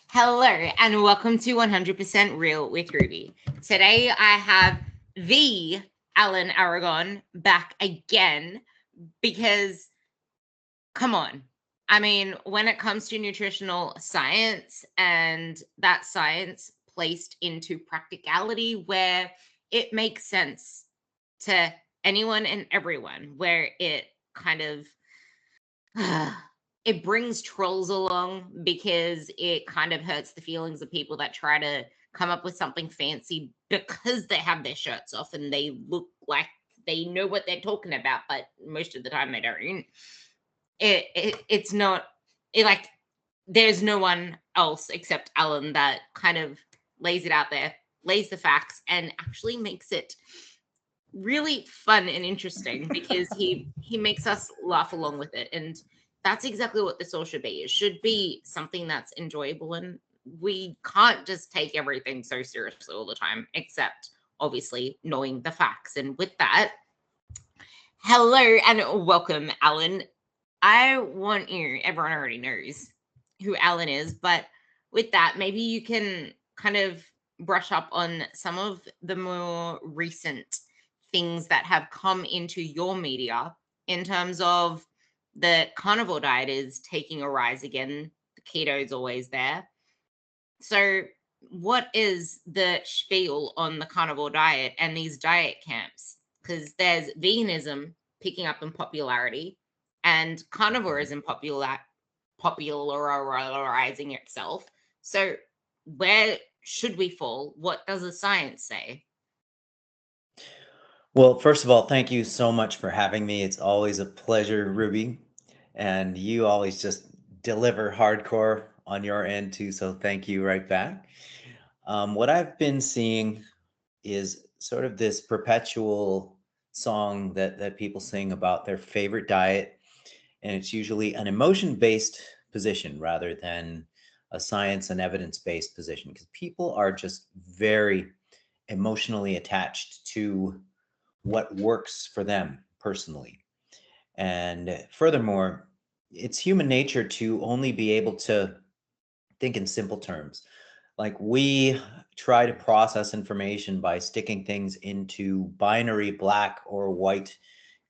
Hello and welcome to 100% Real with Ruby. Today I have the Alan Aragon back again because, come on. I mean, when it comes to nutritional science and that science placed into practicality where it makes sense to anyone and everyone, where it kind of it brings trolls along because it kind of hurts the feelings of people that try to come up with something fancy because they have their shirts off and they look like they know what they're talking about, but most of the time they don't. It's not it like there's no one else except Alan that kind of lays it out there, lays the facts, and actually makes it really fun and interesting because he makes us laugh along with it, and that's exactly what this all should be. It should be something that's enjoyable, and we can't just take everything so seriously all the time, except obviously knowing the facts. And with that, hello and welcome, Alan. I want you, everyone already knows who Alan is, but with that, maybe you can kind of brush up on some of the more recent things that have come into your media in terms of the carnivore diet is taking a rise again. The keto is always there. So, what is the spiel on the carnivore diet and these diet camps? Because there's veganism picking up in popularity, and carnivorism popularizing itself. So, where should we fall? What does the science say? Well, first of all, thank you so much for having me. It's always a pleasure, Ruby. And you always just deliver hardcore on your end too. So thank you right back. What I've been seeing is sort of this perpetual song that people sing about their favorite diet. And it's usually an emotion based position rather than a science and evidence based position because people are just very emotionally attached to what works for them personally. And furthermore, it's human nature to only be able to think in simple terms. Like we try to process information by sticking things into binary black or white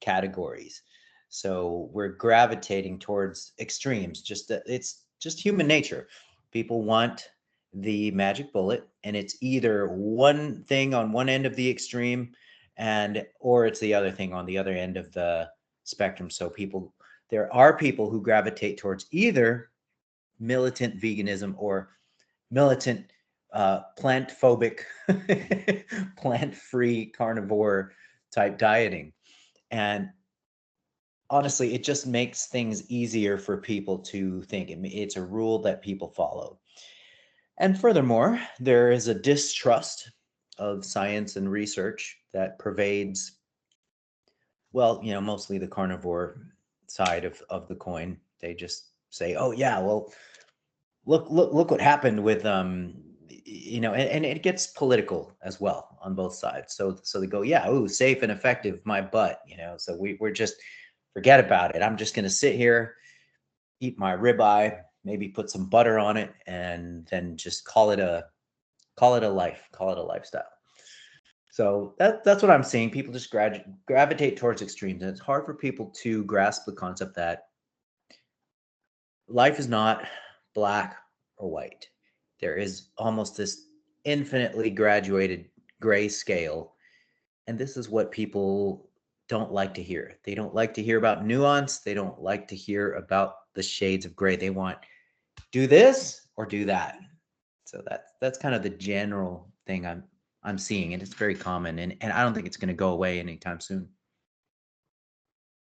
categories. So we're gravitating towards extremes. Just that it's just human nature. People want the magic bullet, and it's either one thing on one end of the extreme, and or it's the other thing on the other end of the spectrum. So there are people who gravitate towards either militant veganism or militant plant phobic, plant free carnivore type dieting. And honestly, it just makes things easier for people to think. It's a rule that people follow. And furthermore, there is a distrust of science and research that pervades, well, mostly the carnivore side of the coin. They just say, oh, yeah, well, look what happened with and it gets political as well on both sides. So they go, yeah, ooh, safe and effective, my butt, so we're just forget about it. I'm just going to sit here, eat my ribeye, maybe put some butter on it, and then just call it a life, call it a lifestyle. So that's what I'm seeing. People just gravitate towards extremes, and it's hard for people to grasp the concept that life is not black or white. There is almost this infinitely graduated gray scale. And this is what people don't like to hear. They don't like to hear about nuance. They don't like to hear about the shades of gray. They want do this or do that. So that's kind of the general thing I'm seeing, and it's very common, and I don't think it's going to go away anytime soon.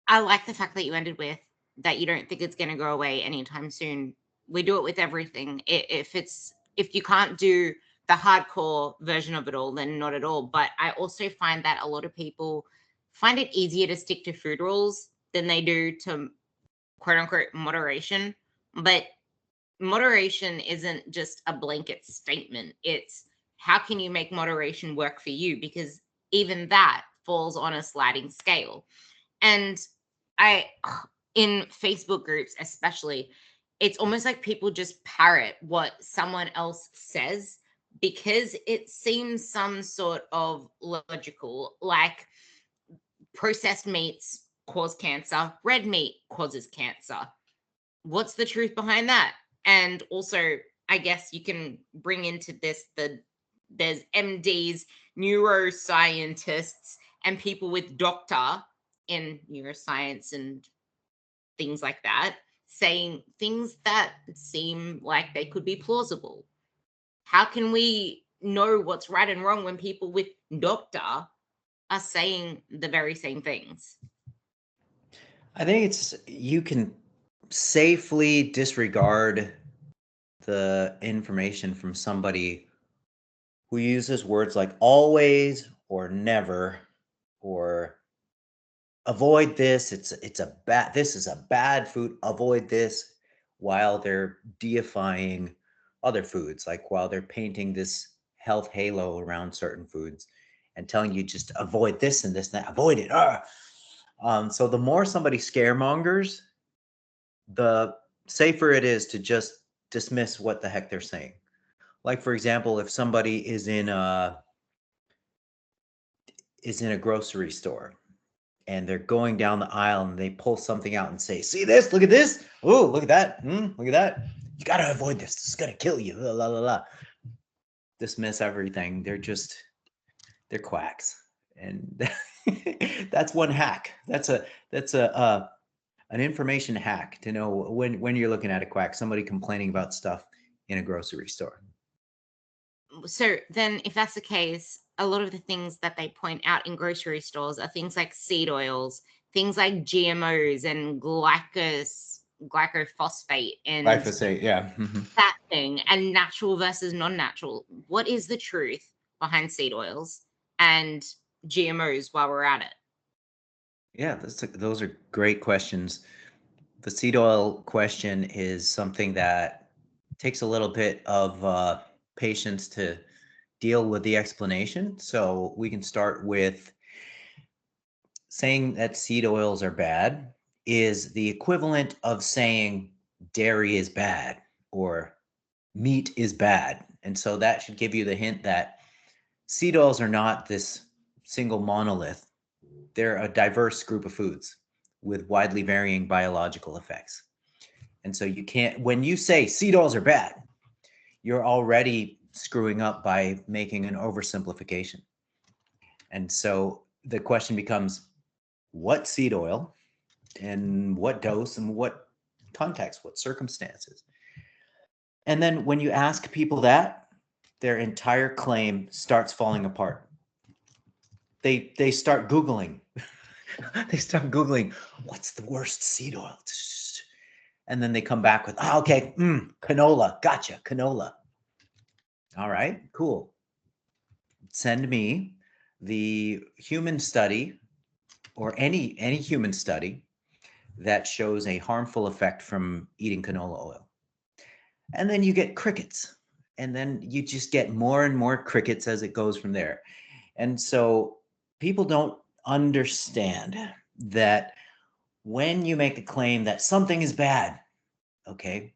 I like the fact that you ended with that you don't think it's going to go away anytime soon. We do it with everything. If you can't do the hardcore version of it all, then not at all. But I also find that a lot of people find it easier to stick to food rules than they do to quote unquote moderation. But moderation isn't just a blanket statement. It's how can you make moderation work for you? Because even that falls on a sliding scale. And I, in Facebook groups especially, it's almost like people just parrot what someone else says because it seems some sort of logical, like processed meats cause cancer, red meat causes cancer. What's the truth behind that? And also, I guess you can bring into this there's MDs, neuroscientists, and people with doctor in neuroscience and things like that, saying things that seem like they could be plausible. How can we know what's right and wrong when people with doctor are saying the very same things? I think it's you can safely disregard the information from somebody who uses words like always or never or avoid this. It's a bad this is a bad food. Avoid this, while they're deifying other foods, like while they're painting this health halo around certain foods and telling you just avoid this and this and that, avoid it. So the more somebody scaremongers, the safer it is to just dismiss what the heck they're saying. Like, for example, if somebody is in a grocery store and they're going down the aisle and they pull something out and say, "See this? Look at this. Oh, look at that. Look at that. You got to avoid this. This is going to kill you." La, la, la, la. Dismiss everything. They're quacks. And that's one hack. That's an information hack to know when you're looking at a quack, somebody complaining about stuff in a grocery store. So then, if that's the case, a lot of the things that they point out in grocery stores are things like seed oils, things like GMOs and glycophosphate and Glyphosate, yeah. that thing, and natural versus non-natural. What is the truth behind seed oils and GMOs while we're at it? Yeah, those are great questions. The seed oil question is something that takes a little bit of patience to deal with the explanation. So we can start with saying that seed oils are bad is the equivalent of saying dairy is bad or meat is bad. And so that should give you the hint that seed oils are not this single monolith. They're a diverse group of foods with widely varying biological effects. And so you can't, when you say seed oils are bad, you're already screwing up by making an oversimplification. And so the question becomes, what seed oil and what dose and what context, what circumstances? And then when you ask people that, their entire claim starts falling apart. They start Googling. They start Googling, what's the worst seed oil? And then they come back with, okay, canola. Gotcha, canola. All right, cool. Send me the human study or any human study that shows a harmful effect from eating canola oil. And then you get crickets. And then you just get more and more crickets as it goes from there. And so people don't understand that when you make a claim that something is bad, okay,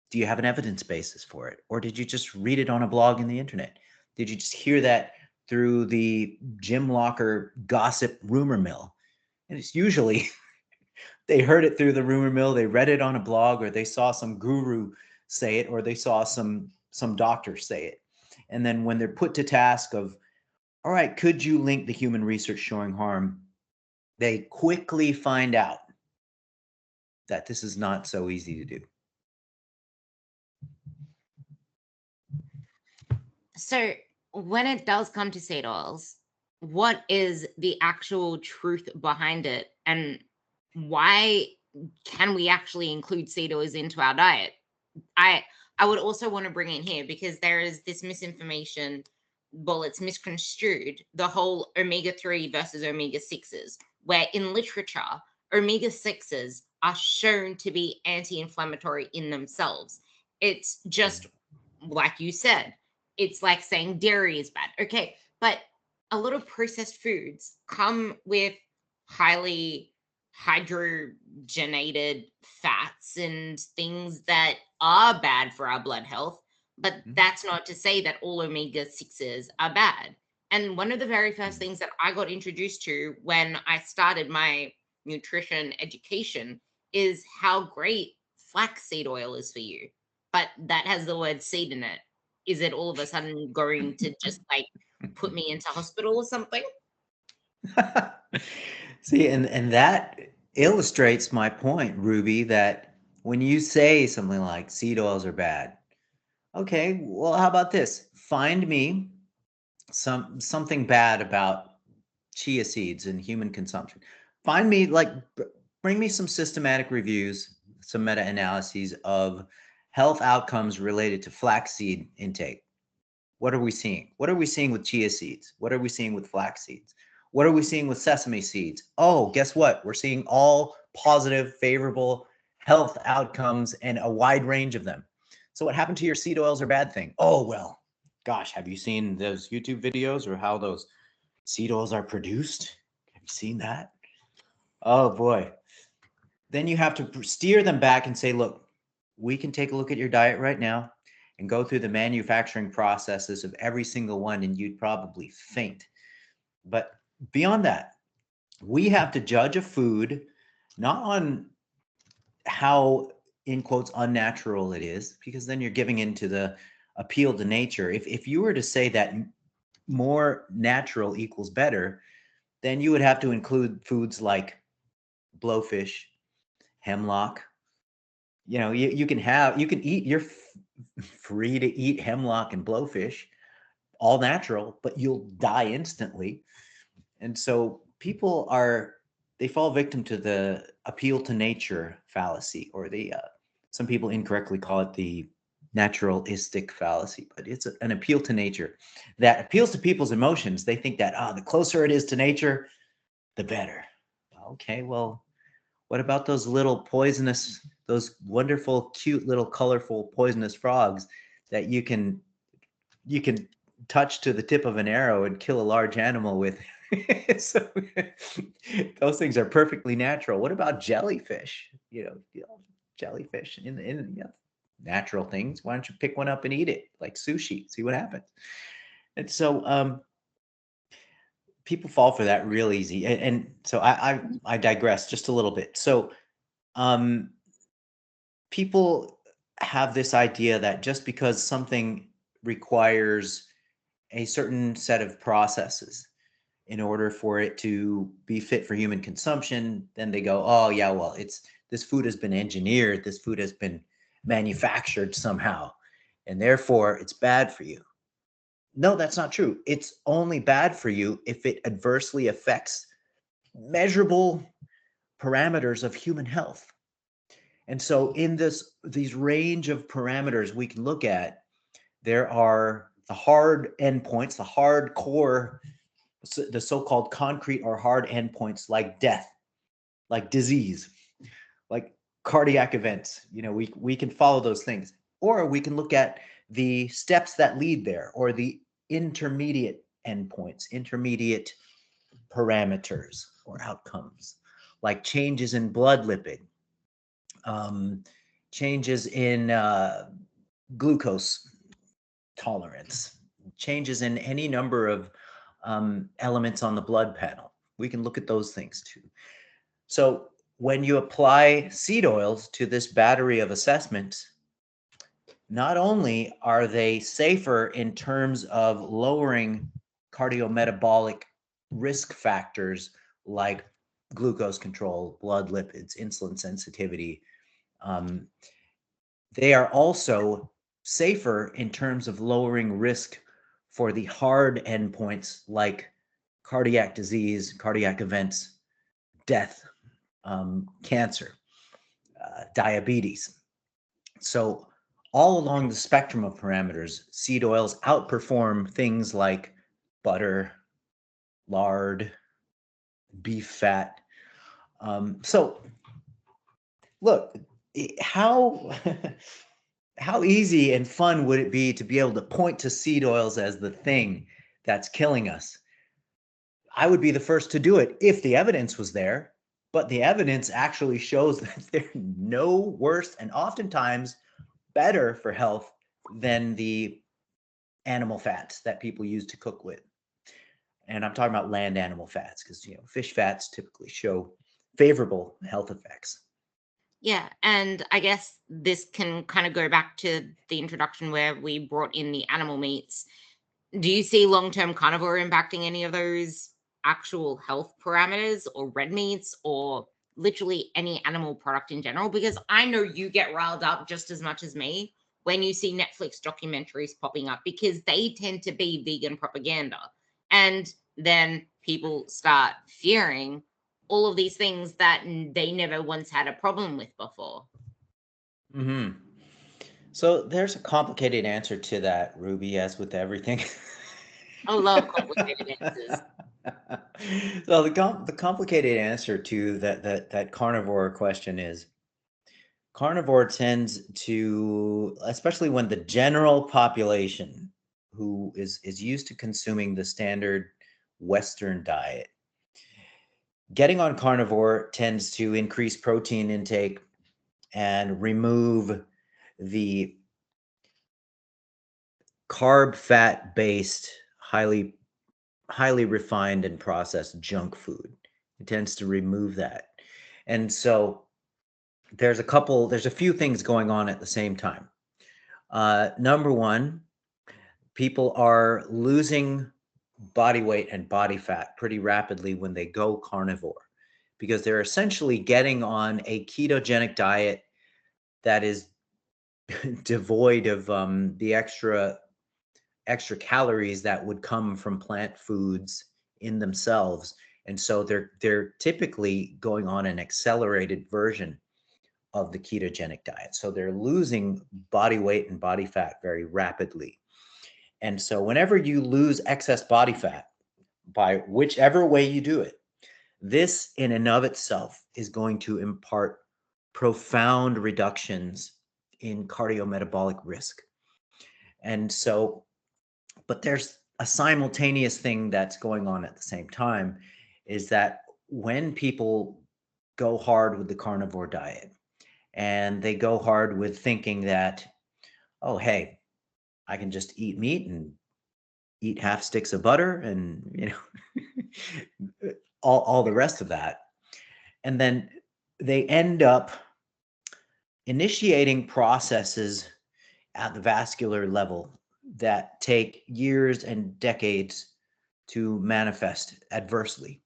do you have an evidence basis for it? Or did you just read it on a blog in the internet? Did you just hear that through the gym locker gossip rumor mill? And it's usually they heard it through the rumor mill, they read it on a blog, or they saw some guru say it, or they saw some doctor say it. And then when they're put to task of, all right, could you link the human research showing harm? They quickly find out that this is not so easy to do. So when it does come to seed oils, what is the actual truth behind it, and why can we actually include seed oils into our diet? I would also want to bring in here because there is this misinformation. Well, it's misconstrued, the whole omega-3 versus omega-6s, where in literature, omega-6s are shown to be anti-inflammatory in themselves. It's just like you said, it's like saying dairy is bad. Okay, but a lot of processed foods come with highly hydrogenated fats and things that are bad for our blood health. But Mhm. that's not to say that all omega-6s are bad. And one of the very first things that I got introduced to when I started my nutrition education is how great flaxseed oil is for you. But that has the word seed in it. Is it all of a sudden going to just like put me into hospital or something? See, and that illustrates my point, Ruby, that when you say something like seed oils are bad, okay, well, how about this? Find me something bad about chia seeds and human consumption. Find me like bring me some systematic reviews, some meta-analyses of health outcomes related to flaxseed intake. What are we seeing? What are we seeing with chia seeds? What are we seeing with flax seeds? What are we seeing with sesame seeds? Oh, guess what? We're seeing all positive, favorable health outcomes and a wide range of them. So what happened to your seed oils are bad thing? Oh, well, gosh, have you seen those YouTube videos or how those seed oils are produced? Have you seen that? Oh boy. Then you have to steer them back and say, look, we can take a look at your diet right now and go through the manufacturing processes of every single one, and you'd probably faint. But beyond that, we have to judge a food not on how, in quotes, unnatural it is, because then you're giving into the appeal to nature. If you were to say that more natural equals better, then you would have to include foods like blowfish, hemlock. You know, you can eat, you're free to eat hemlock and blowfish, all natural, but you'll die instantly. And so they fall victim to the appeal to nature fallacy, or some people incorrectly call it the naturalistic fallacy, but it's an appeal to nature that appeals to people's emotions. They think that, the closer it is to nature, the better. Okay, well, what about those wonderful, cute little colorful poisonous frogs that you can touch to the tip of an arrow and kill a large animal with? So those things are perfectly natural. What about jellyfish? Jellyfish natural things. Why don't you pick one up and eat it like sushi? See what happens. And so people fall for that real easy. And so I digress just a little bit. So um, people have this idea that just because something requires a certain set of processes in order for it to be fit for human consumption, then they go, oh yeah, well, this food has been engineered, this food has been manufactured somehow, and therefore it's bad for you. No, that's not true. It's only bad for you if it adversely affects measurable parameters of human health. And so in these range of parameters we can look at, there are the hard endpoints, the hardcore, the so-called concrete or hard endpoints like death, like disease, like cardiac events. We can follow those things. Or we can look at the steps that lead there, or the intermediate endpoints, intermediate parameters or outcomes, like changes in blood lipid, um, changes in glucose tolerance, changes in any number of elements on the blood panel. We can look at those things too. So when you apply seed oils to this battery of assessments, not only are they safer in terms of lowering cardiometabolic risk factors like glucose control, blood lipids, insulin sensitivity, um, they are also safer in terms of lowering risk for the hard endpoints like cardiac disease, cardiac events, death, cancer, diabetes. So, all along the spectrum of parameters, seed oils outperform things like butter, lard, beef fat. So, look, how how easy and fun would it be to be able to point to seed oils as the thing that's killing us? I would be the first to do it if the evidence was there, but the evidence actually shows that they're no worse and oftentimes better for health than the animal fats that people use to cook with. And I'm talking about land animal fats because fish fats typically show favorable health effects. Yeah, and I guess this can kind of go back to the introduction where we brought in the animal meats. Do you see long-term carnivore impacting any of those actual health parameters or red meats or literally any animal product in general? Because I know you get riled up just as much as me when you see Netflix documentaries popping up because they tend to be vegan propaganda. And then people start fearing all of these things that they never once had a problem with before. Hmm. So there's a complicated answer to that, Ruby, as with everything. I love complicated answers. So the complicated answer to that carnivore question is carnivore tends to, especially when the general population who is used to consuming the standard Western diet, getting on carnivore tends to increase protein intake and remove the carb fat based highly refined and processed junk food. It tends to remove that. And so there's a few things going on at the same time. Number one, people are losing body weight and body fat pretty rapidly when they go carnivore because they're essentially getting on a ketogenic diet that is devoid of the extra calories that would come from plant foods in themselves. And so they're typically going on an accelerated version of the ketogenic diet. So they're losing body weight and body fat very rapidly. And so whenever you lose excess body fat, by whichever way you do it, this in and of itself is going to impart profound reductions in cardiometabolic risk. And so, but there's a simultaneous thing that's going on at the same time is that when people go hard with the carnivore diet and they go hard with thinking that, oh, hey, I can just eat meat and eat half sticks of butter and, all the rest of that. And then they end up initiating processes at the vascular level that take years and decades to manifest adversely.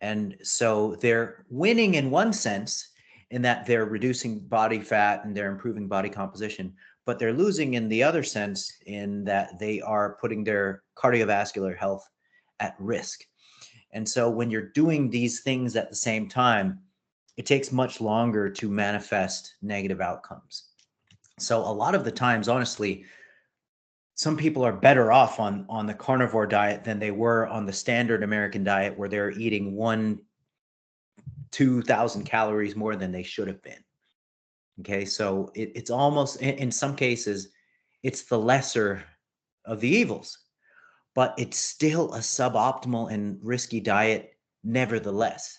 And so they're winning in one sense, in that they're reducing body fat and they're improving body composition, but they're losing in the other sense in that they are putting their cardiovascular health at risk. And so when you're doing these things at the same time, it takes much longer to manifest negative outcomes. So a lot of the times, honestly, some people are better off on the carnivore diet than they were on the standard American diet, where they're eating 2,000 calories more than they should have been. Okay, so it's almost, in some cases, it's the lesser of the evils, but it's still a suboptimal and risky diet nevertheless.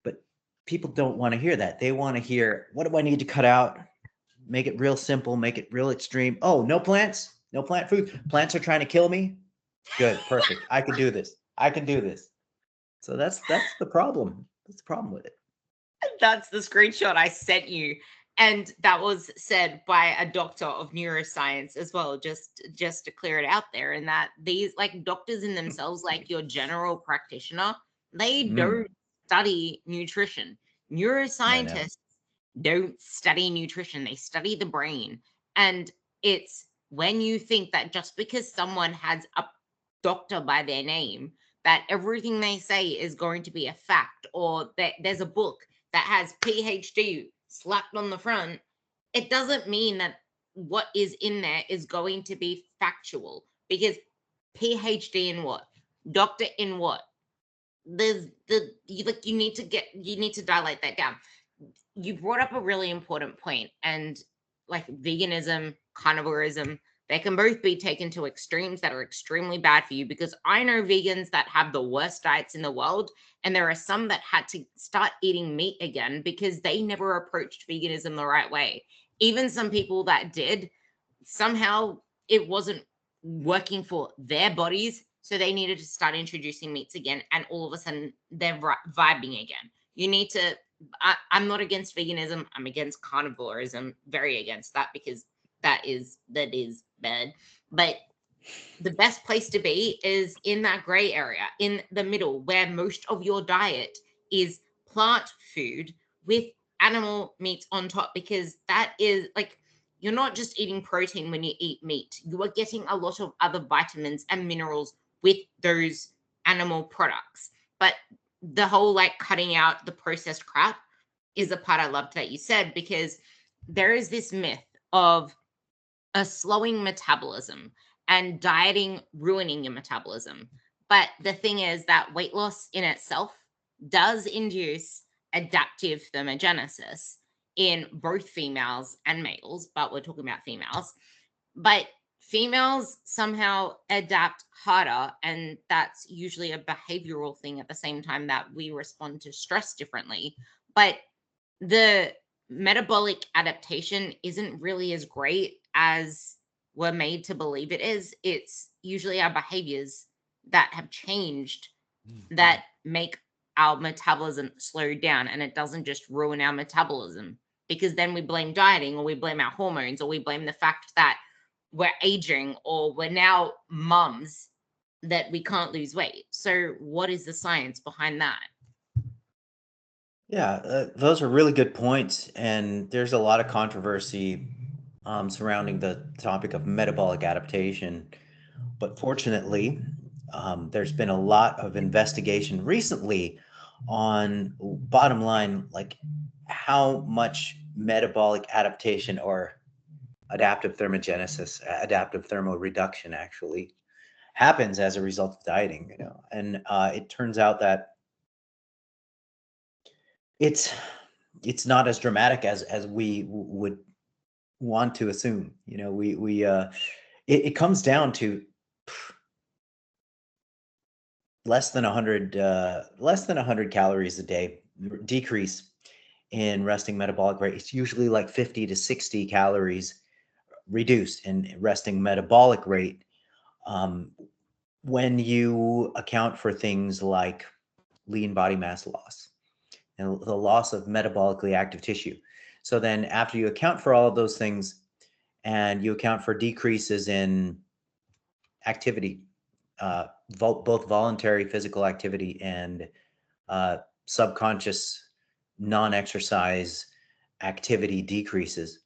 But people don't want to hear that. They want to hear, what do I need to cut out? Make it real simple, make it real extreme. Oh, no plants, no plant food. Plants are trying to kill me. Good, perfect. I can do this. I can do this. So that's the problem. That's the problem with it. That's the screenshot I sent you. And that was said by a doctor of neuroscience as well, just to clear it out there. And that these like doctors in themselves, like your general practitioner, they Mm, don't study nutrition. I know. Neuroscientists don't study nutrition, they study the brain. And it's when you think that just because someone has a doctor by their name, that everything they say is going to be a fact, or that there's a book that has PhD slapped on the front, it doesn't mean that what is in there is going to be factual, because PhD in what? Doctor in what? There's like you need to dilate that down. You brought up a really important point, and like veganism, carnivorism, They can both be taken to extremes that are extremely bad for you, because I know vegans that have the worst diets in the world, and there are some that had to start eating meat again because they never approached veganism the right way. Even some people that did, somehow it wasn't working for their bodies, so they needed to start introducing meats again, and all of a sudden they're vibing again. You need to. I'm not against veganism. I'm against carnivorism. Very against that, because that is bad. But the best place to be is in that gray area, in the middle, where most of your diet is plant food with animal meats on top, because that is like, you're not just eating protein when you eat meat. You are getting a lot of other vitamins and minerals with those animal products. But the whole like cutting out the processed crap is a part I loved that you said, because there is this myth of a slowing metabolism and dieting ruining your metabolism. But the thing is that weight loss in itself does induce adaptive thermogenesis in both females and males, but we're talking about females. But females somehow adapt harder, and that's usually a behavioral thing at the same time that we respond to stress differently. But the metabolic adaptation isn't really as great as we're made to believe it is. It's usually our behaviors that have changed Mhm. that make our metabolism slow down, and it doesn't just ruin our metabolism, because then we blame dieting, or we blame our hormones, or we blame the fact that we're aging, or we're now mums that we can't lose weight. So what is the science behind that? Yeah, those are really good points, and there's a lot of controversy surrounding the topic of metabolic adaptation. But fortunately, there's been a lot of investigation recently on, bottom line, like how much metabolic adaptation or adaptive thermogenesis, adaptive thermoreduction actually happens as a result of dieting. And it turns out that it's it's not as dramatic as we would want to assume. It comes down to less than 100 calories a day decrease in resting metabolic rate. It's usually like 50 to 60 calories reduced in resting metabolic rate, um, when you account for things like lean body mass loss and the loss of metabolically active tissue. So then after you account for all of those things, and you account for decreases in activity, both voluntary physical activity and uh, subconscious non-exercise activity decreases,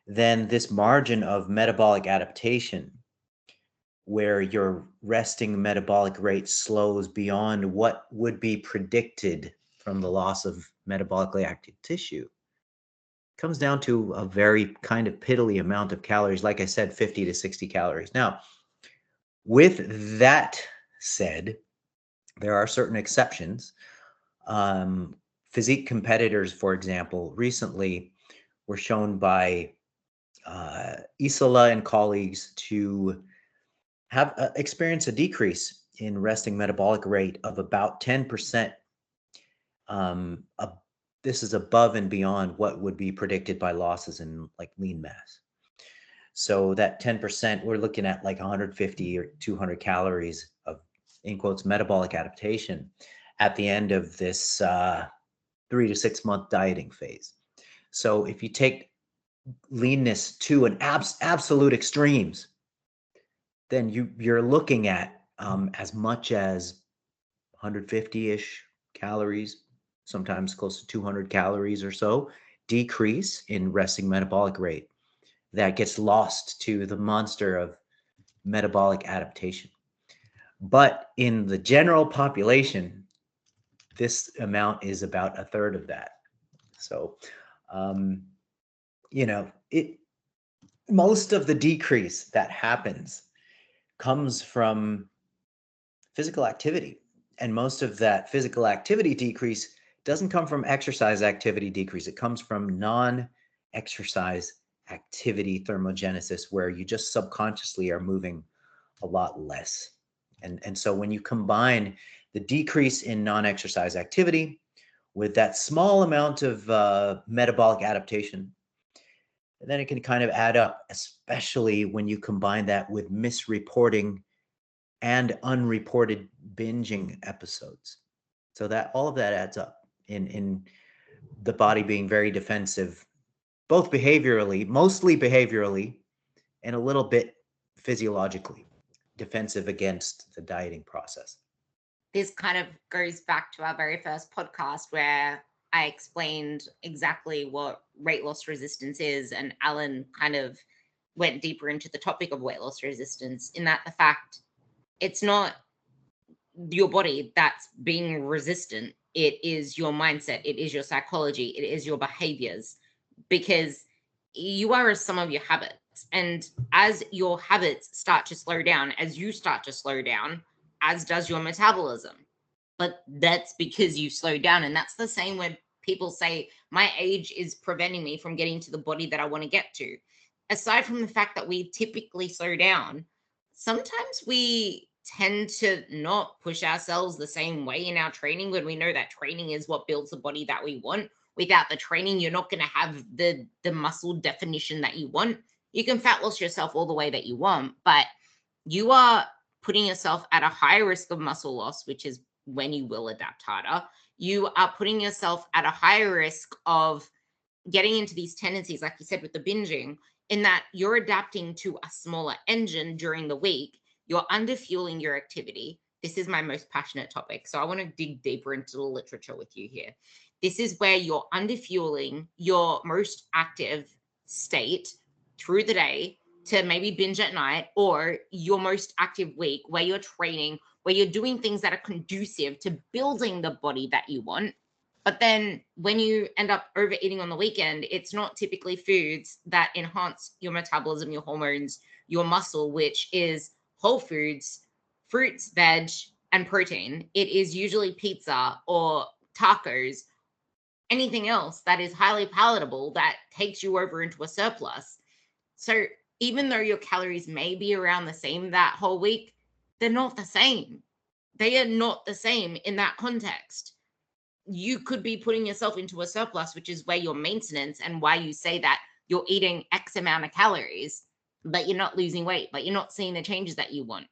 then this margin of metabolic adaptation, where your resting metabolic rate slows beyond what would be predicted from the loss of metabolically active tissue, comes down to a very kind of piddly amount of calories. Like I said, 50 to 60 calories. Now, with that said, there are certain exceptions. Um, Physique competitors, for example, recently were shown by Isola and colleagues to have experience a decrease in resting metabolic rate of about 10%. Um, a, this is above and beyond what would be predicted by losses in like lean mass. So that 10%, we're looking at like 150 or 200 calories of, in quotes, metabolic adaptation at the end of this 3 to 6 month dieting phase. So if you take leanness to an absolute extremes, then you're looking at as much as 150-ish calories, sometimes close to 200 calories or so decrease in resting metabolic rate that gets lost to the monster of metabolic adaptation. But in the general population, this amount is about a third of that. So, um, it most of the decrease that happens comes from physical activity. And most of that physical activity decrease doesn't come from exercise activity decrease. It comes from non exercise activity thermogenesis where you just subconsciously are moving a lot less. And so when you combine the decrease in non-exercise activity with that small amount of metabolic adaptation, then it can kind of add up, especially when you combine that with misreporting and unreported binging episodes. So that all of that adds up in the body being very defensive, both behaviorally, mostly behaviorally, and a little bit physiologically defensive against the dieting process. This kind of goes back to our very first podcast where I explained exactly what weight loss resistance is, and Alan kind of went deeper into the topic of weight loss resistance, in that the fact it's not your body that's being resistant, it is your mindset, it is your psychology, it is your behaviors, because you are a sum of your habits. And as your habits start to slow down, as you start to slow down, as does your metabolism. But that's because you slow down. And that's the same when people say, my age is preventing me from getting to the body that I want to get to. Aside from the fact that we typically slow down, sometimes we tend to not push ourselves the same way in our training when we know that training is what builds the body that we want. Without the training, you're not going to have the muscle definition that you want. You can fat loss yourself all the way that you want, but you are putting yourself at a higher risk of muscle loss, which is when you will adapt harder. You are putting yourself at a higher risk of getting into these tendencies, like you said, with the binging, in that you're adapting to a smaller engine during the week. You're underfueling your activity. This is my most passionate topic, so I want to dig deeper into the literature with you here. This is where you're underfueling your most active state through the day to maybe binge at night, or your most active week where you're training, where you're doing things that are conducive to building the body that you want. But then when you end up overeating on the weekend, it's not typically foods that enhance your metabolism, your hormones, your muscle, which is whole foods, fruits, veg, and protein. It is usually pizza or tacos, anything else that is highly palatable that takes you over into a surplus. So even though your calories may be around the same that whole week, they're not the same. They are not the same in that context. You could be putting yourself into a surplus, which is where your maintenance, and why you say that you're eating X amount of calories, but you're not losing weight, but you're not seeing the changes that you want.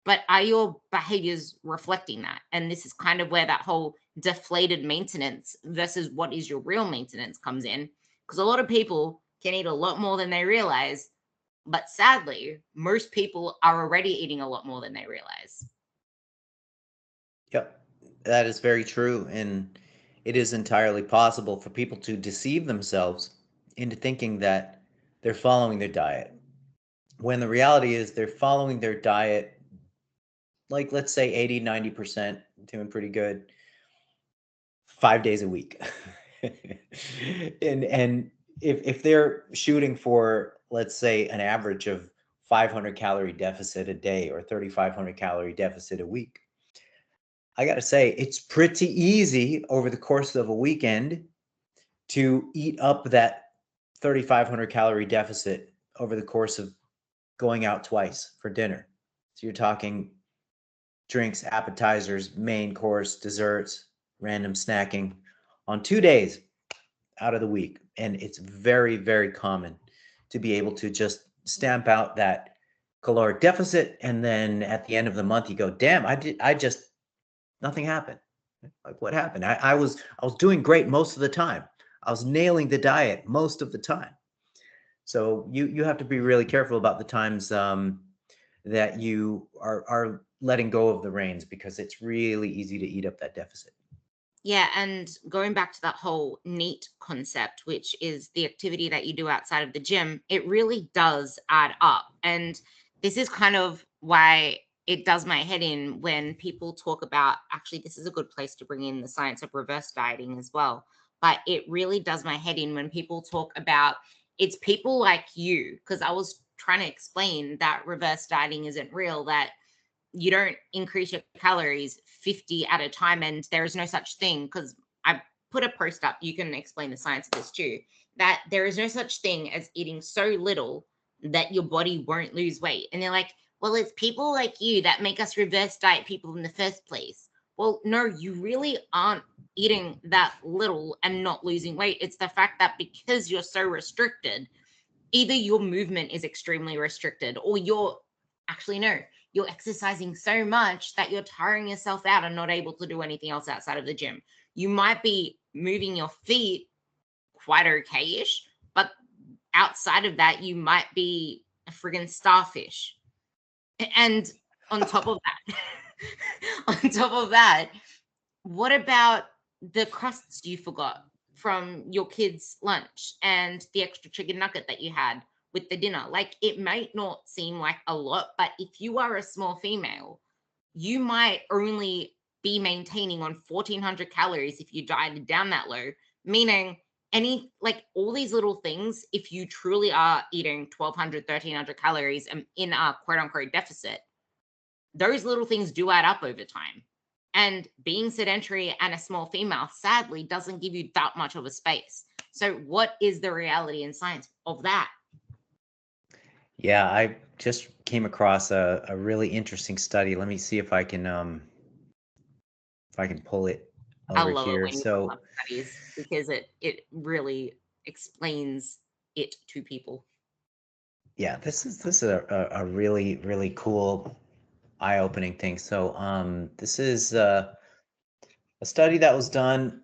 But are your behaviors reflecting that? And this is kind of where that whole deflated maintenance versus what is your real maintenance comes in. Because a lot of people can eat a lot more than they realize, but sadly, most people are already eating a lot more than they realize. Yep, that is very true. And it is entirely possible for people to deceive themselves into thinking that they're following their diet, when the reality is they're following their diet, like let's say 80, 90%, doing pretty good, 5 days a week. And if they're shooting for, let's say, an average of 500 calorie deficit a day or 3,500 calorie deficit a week, I got to say, it's pretty easy over the course of a weekend to eat up that 3,500 calorie deficit over the course of going out twice for dinner. So you're talking drinks, appetizers, main course, desserts, random snacking on 2 days out of the week. And it's very, very common to be able to just stamp out that caloric deficit. And then at the end of the month, you go, damn, nothing happened. Like, what happened? I was doing great most of the time. I was nailing the diet most of the time. So you have to be really careful about the times that you are letting go of the reins, because it's really easy to eat up that deficit. Yeah, and going back to that whole NEAT concept, which is the activity that you do outside of the gym, it really does add up. And this is kind of why it does my head in when people talk about, actually, this is a good place to bring in the science of reverse dieting as well. But it really does my head in when people talk about, it's people like you, because I was trying to explain that reverse dieting isn't real, that you don't increase your calories 50 at a time, and there is no such thing. Because I put a post up, you can explain the science of this too. that there is no such thing as eating so little that your body won't lose weight. And they're like, well, it's people like you that make us reverse diet people in the first place. Well, no, you really aren't eating that little and not losing weight. It's the fact that because you're so restricted, either your movement is extremely restricted or you're actually, no, you're exercising so much that you're tiring yourself out and not able to do anything else outside of the gym. You might be moving your feet quite okay-ish, but outside of that, you might be a friggin' starfish. And on top of that, on top of that, what about the crusts you forgot from your kids' lunch and the extra chicken nugget that you had with the dinner? Like, it might not seem like a lot, but if you are a small female, you might only be maintaining on 1400 calories if you dieted down that low, meaning any like all these little things, if you truly are eating 1200, 1300 calories and in a quote unquote deficit, those little things do add up over time. And being sedentary and a small female, sadly, doesn't give you that much of a space. So, what is the reality and science of that? Yeah, I just came across a really interesting study. Let me see if I can pull it I over love it here. when you pull So up studies because it really explains it to people. yeah, this is a really really cool eye-opening thing. So this is a study that was done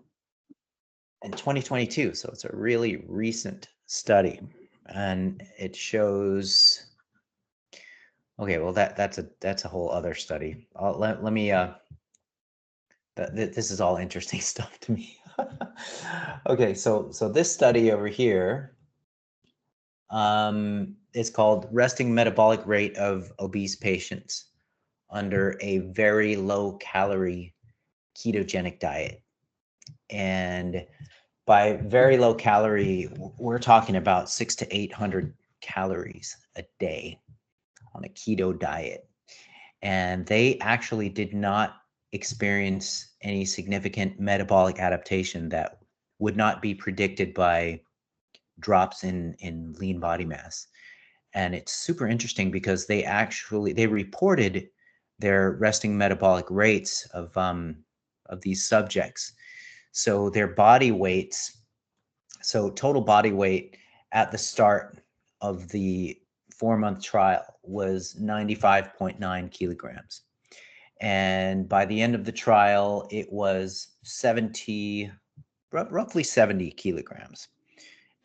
in 2022. So it's a really recent study, and it shows. Okay, well that's a whole other study. Let me this is all interesting stuff to me. Okay, so this study over here is called resting metabolic rate of obese patients under a very low calorie ketogenic diet. And by very low calorie, we're talking about 600 to 800 calories a day on a keto diet. And they actually did not experience any significant metabolic adaptation that would not be predicted by drops in lean body mass. And it's super interesting because they reported their resting metabolic rates of these subjects. So their body weights, so total body weight at the start of the 4-month trial was 95.9 kilograms. And by the end of the trial, it was roughly 70 kilograms.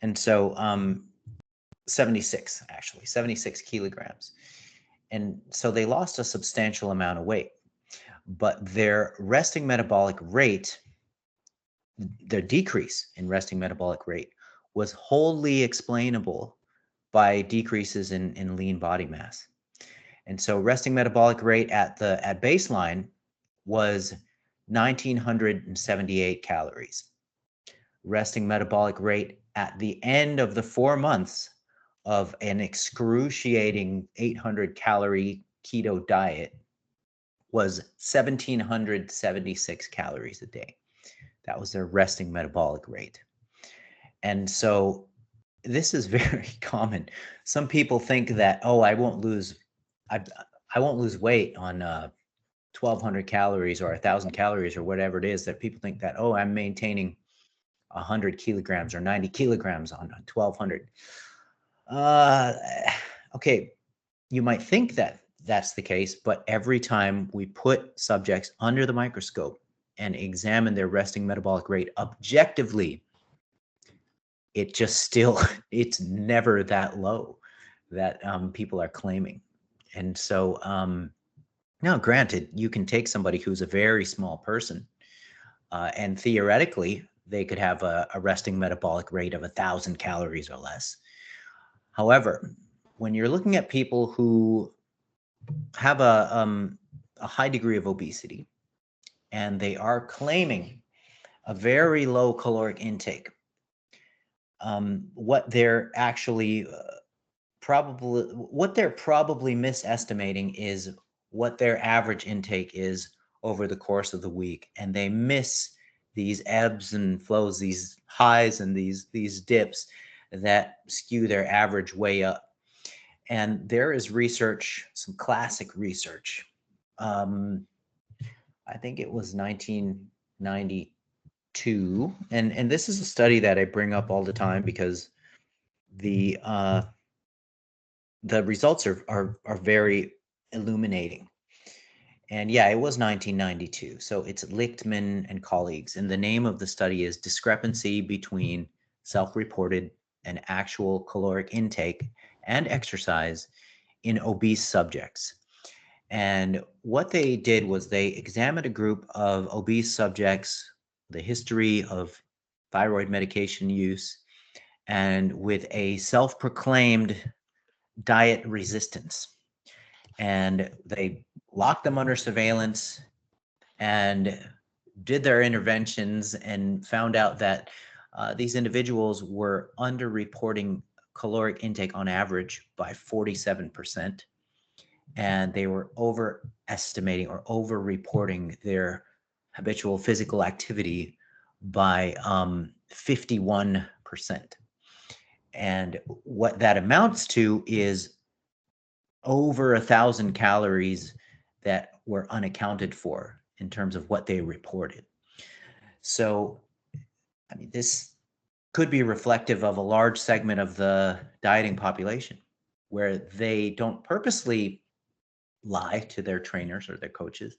And so 76 kilograms. And so they lost a substantial amount of weight, but their resting metabolic rate, their decrease in resting metabolic rate was wholly explainable by decreases in lean body mass. And so resting metabolic rate at baseline was 1978 calories. Resting metabolic rate at the end of the 4 months of an excruciating 800 calorie keto diet was 1776 calories a day. That was their resting metabolic rate. And so this is very common. Some people think that, oh, I, I won't lose weight on 1200 calories or 1000 calories or whatever it is, that people think that, oh, I'm maintaining 100 kilograms or 90 kilograms on 1200. Uh, okay, you might think that that's the case, but every time we put subjects under the microscope and examine their resting metabolic rate objectively, it just still, it's never that low that people are claiming. And so, now granted, you can take somebody who's a very small person, and theoretically, they could have a resting metabolic rate of 1,000 calories or less. However, when you're looking at people who have a high degree of obesity and they are claiming a very low caloric intake, what they're actually what they're probably misestimating is what their average intake is over the course of the week, and they miss these ebbs and flows, these highs and these dips that skew their average way up. And there is research, some classic research. I think it was 1992, and this is a study that I bring up all the time because the results are very illuminating. And yeah, it was 1992. So it's Lichtman and colleagues. And the name of the study is Discrepancy Between Self-Reported and Actual Caloric Intake and Exercise in Obese Subjects. And what they did was they examined a group of obese subjects, the history of thyroid medication use, and with a self-proclaimed diet resistance. And they locked them under surveillance and did their interventions and found out that these individuals were underreporting caloric intake on average by 47%. And they were overestimating or overreporting their habitual physical activity by 51%. And what that amounts to is over 1,000 calories that were unaccounted for in terms of what they reported. So, I mean, this could be reflective of a large segment of the dieting population where they don't purposely lie to their trainers or their coaches,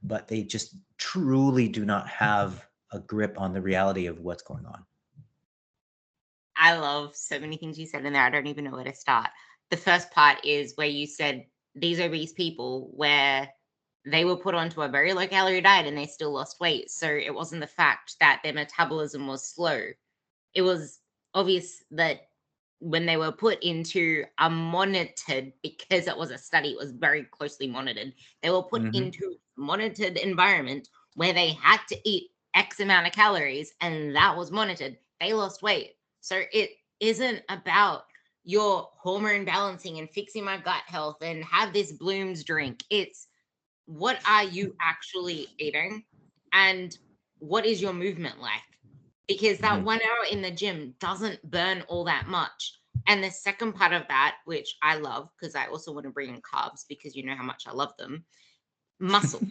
but they just truly do not have a grip on the reality of what's going on. I love so many things you said in there. I don't even know where to start. The first part is where you said these obese people where they were put onto a very low calorie diet and they still lost weight. So it wasn't the fact that their metabolism was slow. It was obvious that when they were put into a monitored, because it was a study, it was very closely monitored. They were put into a monitored environment where they had to eat X amount of calories, and that was monitored. They lost weight. So it isn't about your hormone balancing and fixing my gut health and have this Bloom's drink. It's what are you actually eating and what is your movement like? Because that 1 hour in the gym doesn't burn all that much. And the second part of that, which I love, because I also want to bring in carbs because you know how much I love them, muscle.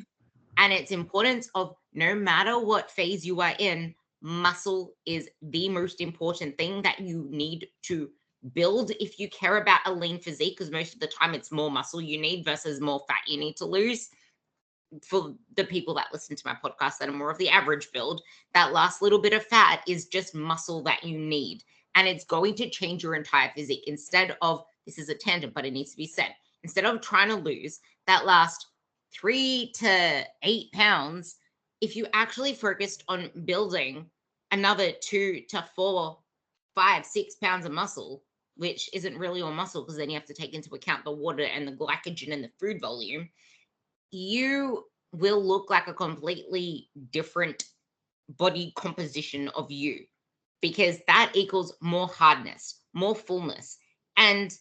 And its importance of no matter what phase you are in, muscle is the most important thing that you need to build if you care about a lean physique, because most of the time it's more muscle you need versus more fat you need to lose. For the people that listen to my podcast that are more of the average build, that last little bit of fat is just muscle that you need. And it's going to change your entire physique. Instead of, this is a tangent, but it needs to be said, instead of trying to lose that last 3 to 8 pounds, if you actually focused on building another 2 to 4, 5, 6 pounds of muscle, which isn't really all muscle because then you have to take into account the water and the glycogen and the food volume, you will look like a completely different body composition of you, because that equals more hardness, more fullness, and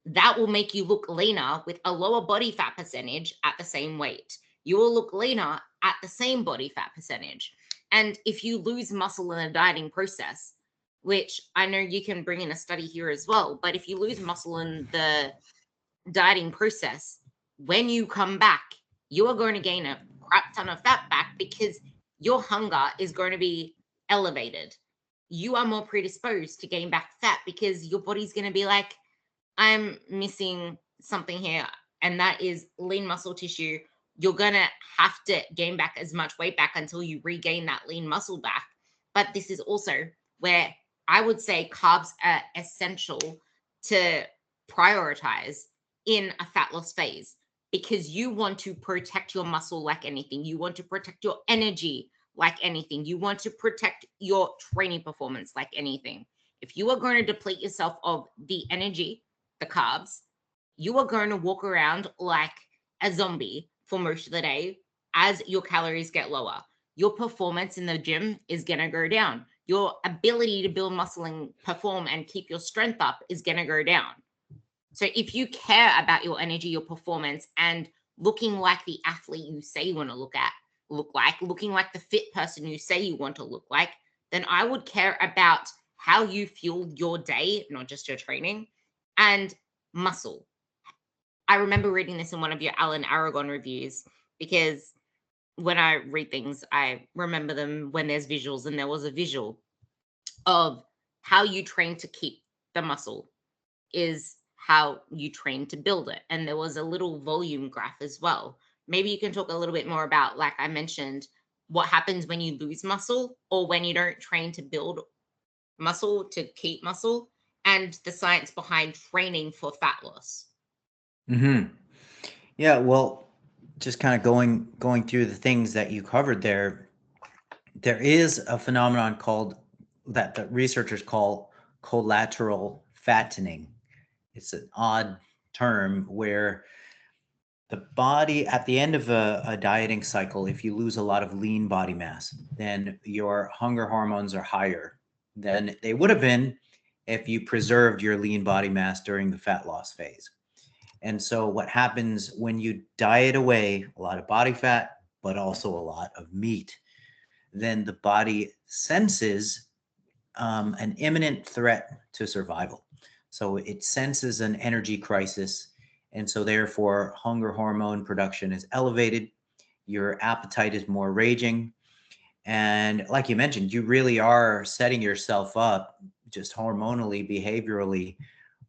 that will make you look leaner with a lower body fat percentage at the same weight. You will look leaner at the same body fat percentage. And if you lose muscle in a dieting process, which I know you can bring in a study here as well, but if you lose muscle in the dieting process, when you come back, you are going to gain a crap ton of fat back because your hunger is going to be elevated. You are more predisposed to gain back fat because your body's going to be like, I'm missing something here, and that is lean muscle tissue. You're going to have to gain back as much weight back until you regain that lean muscle back. But this is also where I would say carbs are essential to prioritize in a fat loss phase, because you want to protect your muscle like anything. You want to protect your energy like anything. You want to protect your training performance like anything. If you are going to deplete yourself of the energy, the carbs, you are going to walk around like a zombie for most of the day as your calories get lower. Your performance in the gym is going to go down. Your ability to build muscle and perform and keep your strength up is going to go down. So if you care about your energy, your performance, and looking like the athlete you say you want to look look like, looking like the fit person you say you want to look like, then I would care about how you fuel your day, not just your training, and muscle. I remember reading this in one of your Alan Aragon reviews because when I read things, I remember them when there's visuals, and there was a visual of how you train to keep the muscle is how you train to build it. And there was a little volume graph as well. Maybe you can talk a little bit more about, like I mentioned, what happens when you lose muscle or when you don't train to build muscle to keep muscle, and the science behind training for fat loss. Hmm. Yeah, well, just kind of going through the things that you covered there. There is a phenomenon called that the researchers call collateral fattening. It's an odd term where the body at the end of a dieting cycle, if you lose a lot of lean body mass, then your hunger hormones are higher than they would have been if you preserved your lean body mass during the fat loss phase. And so what happens when you diet away a lot of body fat, but also a lot of meat, then the body senses an imminent threat to survival. So it senses an energy crisis. And so therefore, hunger hormone production is elevated. Your appetite is more raging. And like you mentioned, you really are setting yourself up just hormonally, behaviorally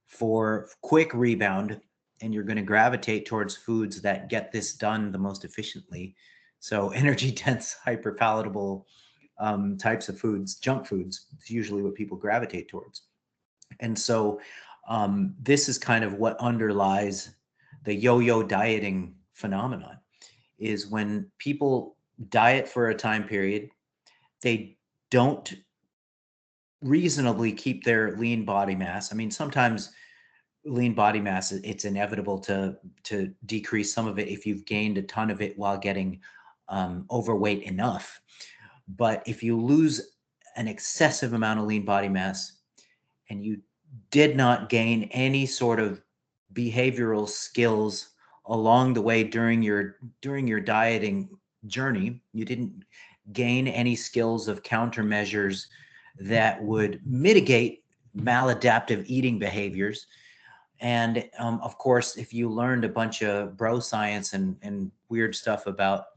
for quick rebound. And you're going to gravitate towards foods that get this done the most efficiently. So energy dense, hyperpalatable types of foods, junk foods, is usually what people gravitate towards. And so this is kind of what underlies the yo-yo dieting phenomenon, is when people diet for a time period, they don't reasonably keep their lean body mass. I mean, sometimes lean body mass, it's inevitable to decrease some of it if you've gained a ton of it while getting overweight enough. But if you lose an excessive amount of lean body mass and you did not gain any sort of behavioral skills along the way during your dieting journey, you didn't gain any skills of countermeasures that would mitigate maladaptive eating behaviors. And of course, if you learned a bunch of bro science and weird stuff about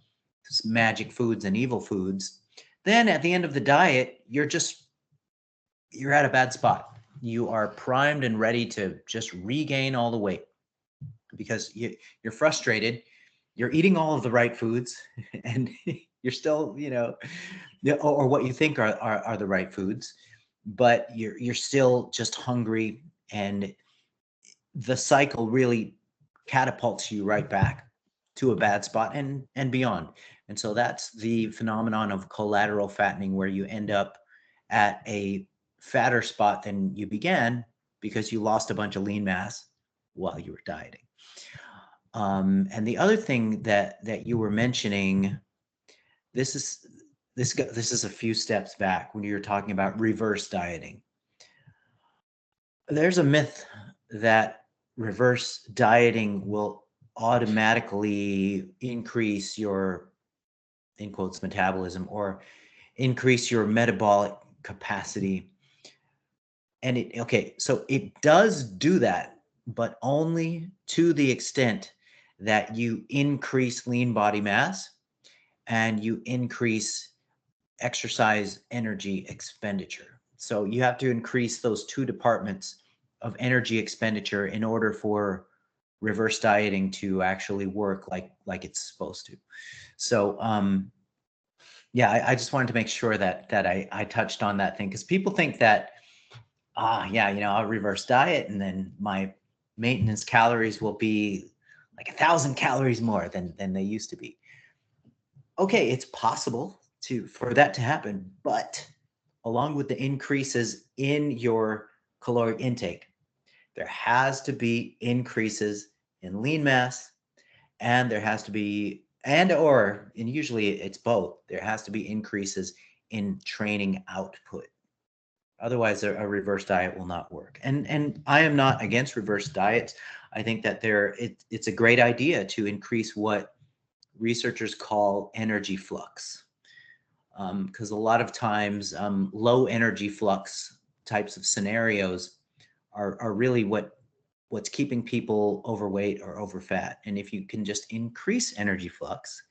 magic foods and evil foods, then at the end of the diet, you're at a bad spot. You are primed and ready to just regain all the weight because you're frustrated. You're eating all of the right foods and you're still, or what you think are the right foods, but you're still just hungry, and the cycle really catapults you right back to a bad spot and beyond. And so that's the phenomenon of collateral fattening, where you end up at a fatter spot than you began because you lost a bunch of lean mass while you were dieting. And the other thing that you were mentioning, this is a few steps back when you were talking about reverse dieting. There's a myth that reverse dieting will automatically increase your, in quotes, metabolism, or increase your metabolic capacity. And so it does do that, but only to the extent that you increase lean body mass and you increase exercise energy expenditure. So you have to increase those two departments of energy expenditure in order for reverse dieting to actually work like it's supposed to. So yeah, I just wanted to make sure that I touched on that thing, because people think that yeah, I'll reverse diet and then my maintenance calories will be like 1,000 calories more than they used to be. Okay, it's possible for that to happen, but along with the increases in your caloric intake, there has to be increases in lean mass, and there has to be, and usually it's both, there has to be increases in training output. Otherwise, a reverse diet will not work. And I am not against reverse diets. I think that it's a great idea to increase what researchers call energy flux. Because a lot of times low energy flux types of scenarios are really what's keeping people overweight or overfat. And if you can just increase energy flux,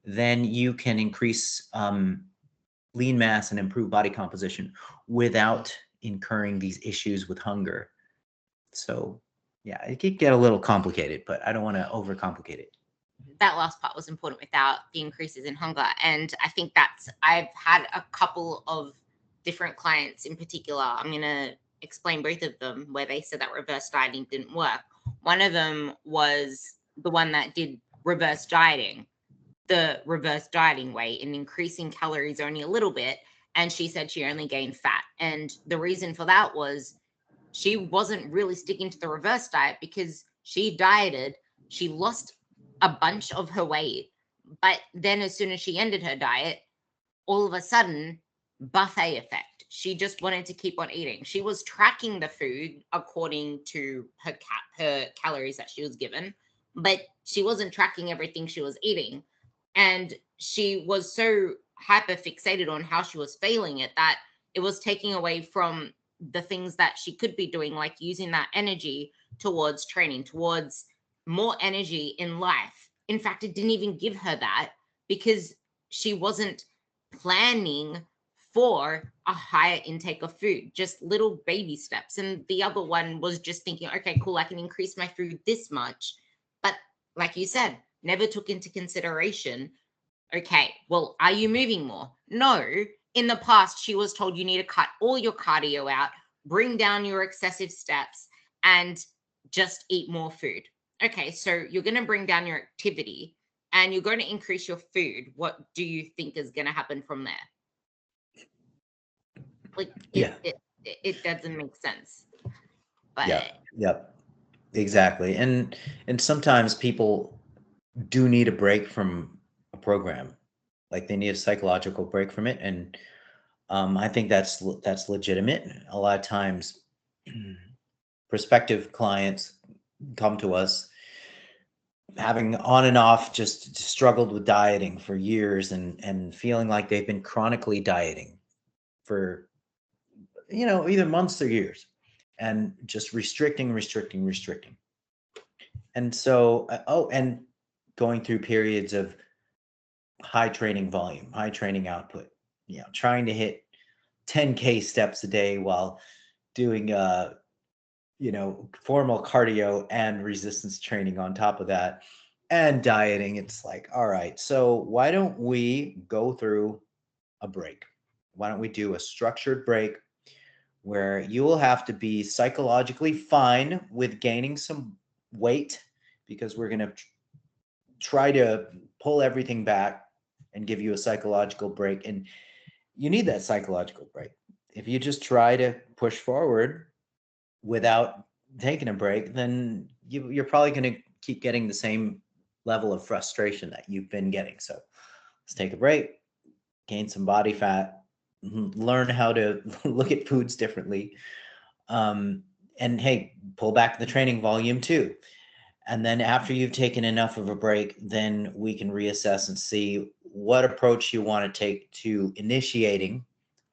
then you can increase lean mass and improve body composition without incurring these issues with hunger. So yeah, it could get a little complicated, but I don't want to overcomplicate it. That last part was important without the increases in hunger. And I think I've had a couple of different clients in particular. I'm going to explain both of them where they said that reverse dieting didn't work. One of them was the one that did reverse dieting, the reverse dieting way, and increasing calories only a little bit. And she said she only gained fat. And the reason for that was she wasn't really sticking to the reverse diet because she dieted, she lost a bunch of her weight, but then as soon as she ended her diet, all of a sudden, buffet effect. She just wanted to keep on eating. She was tracking the food according to her calories that she was given, but she wasn't tracking everything she was eating. And she was so hyper fixated on how she was failing at that it was taking away from the things that she could be doing, like using that energy towards training, towards more energy in life. In fact, it didn't even give her that because she wasn't planning for a higher intake of food, just little baby steps. And the other one was just thinking, okay, cool, I can increase my food this much. But like you said, never took into consideration, okay, well, are you moving more? No. In the past, she was told you need to cut all your cardio out, bring down your excessive steps, and just eat more food. Okay, so you're going to bring down your activity and you're going to increase your food. What do you think is going to happen from there? Like, Yeah. it doesn't make sense. But Yep. Exactly. And sometimes people do need a break from a program. Like they need a psychological break from it. And I think that's legitimate. A lot of times prospective clients come to us having on and off just struggled with dieting for years and feeling like they've been chronically dieting for either months or years and just restricting. And so and going through periods of high training volume, high training output, trying to hit 10K steps a day while doing formal cardio and resistance training on top of that and dieting. It's like, all right, so why don't we go through a break? Why don't we do a structured break where you will have to be psychologically fine with gaining some weight because we're going to try to pull everything back and give you a psychological break. And you need that psychological break. If you just try to push forward without taking a break, then you're probably going to keep getting the same level of frustration that you've been getting. So let's take a break, gain some body fat, learn how to look at foods differently. And hey, pull back the training volume too. And then after you've taken enough of a break, then we can reassess and see what approach you want to take to initiating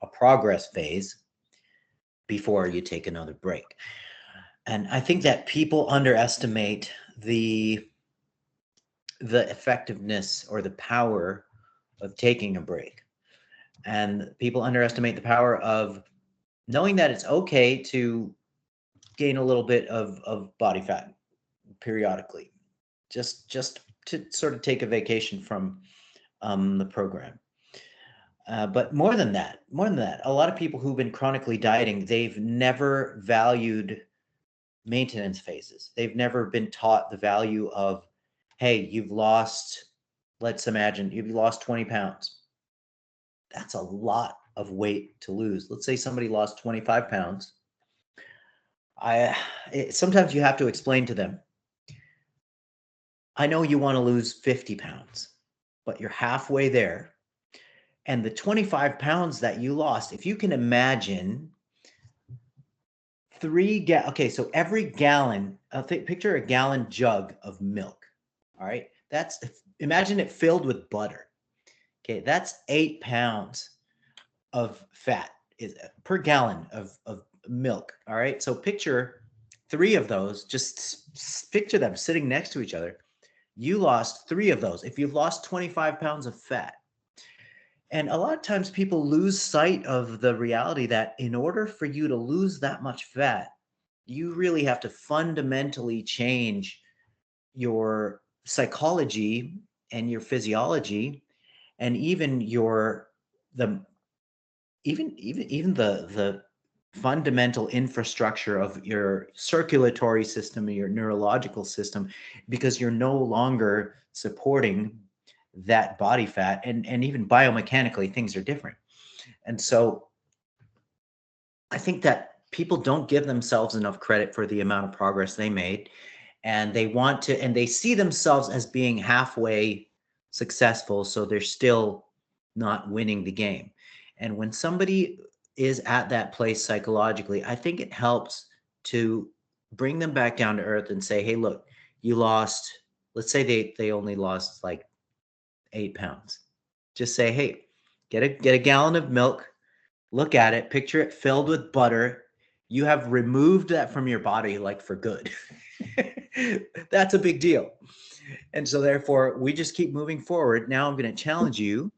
a progress phase before you take another break. And I think that people underestimate the effectiveness or the power of taking a break. And people underestimate the power of knowing that it's okay to gain a little bit of body fat periodically, just to sort of take a vacation from the program. But more than that, a lot of people who've been chronically dieting, they've never valued maintenance phases. They've never been taught the value of, hey, let's imagine you've lost 20 pounds. That's a lot of weight to lose. Let's say somebody lost 25 pounds. Sometimes you have to explain to them, I know you want to lose 50 pounds, but you're halfway there. And the 25 pounds that you lost, if you can imagine okay, so every gallon, picture a gallon jug of milk. All right. That's, imagine it filled with butter. Okay, that's 8 pounds of fat is per gallon of milk. All right. So picture three of those, just picture them sitting next to each other. You lost three of those. If you've lost 25 pounds of fat, and a lot of times people lose sight of the reality that in order for you to lose that much fat, you really have to fundamentally change your psychology and your physiology and even your the even the fundamental infrastructure of your circulatory system and your neurological system, because you're no longer supporting that body fat, and even biomechanically things are different. And so I think that people don't give themselves enough credit for the amount of progress they made, and they want to, and they see themselves as being halfway successful, so they're still not winning the game. And when somebody is at that place psychologically, I think it helps to bring them back down to earth and say, hey, look, you lost, let's say they only lost like 8 pounds. Just say, hey, get a gallon of milk, look at it, picture it filled with butter. You have removed that from your body, like for good. That's a big deal. And so therefore we just keep moving forward. Now I'm going to challenge you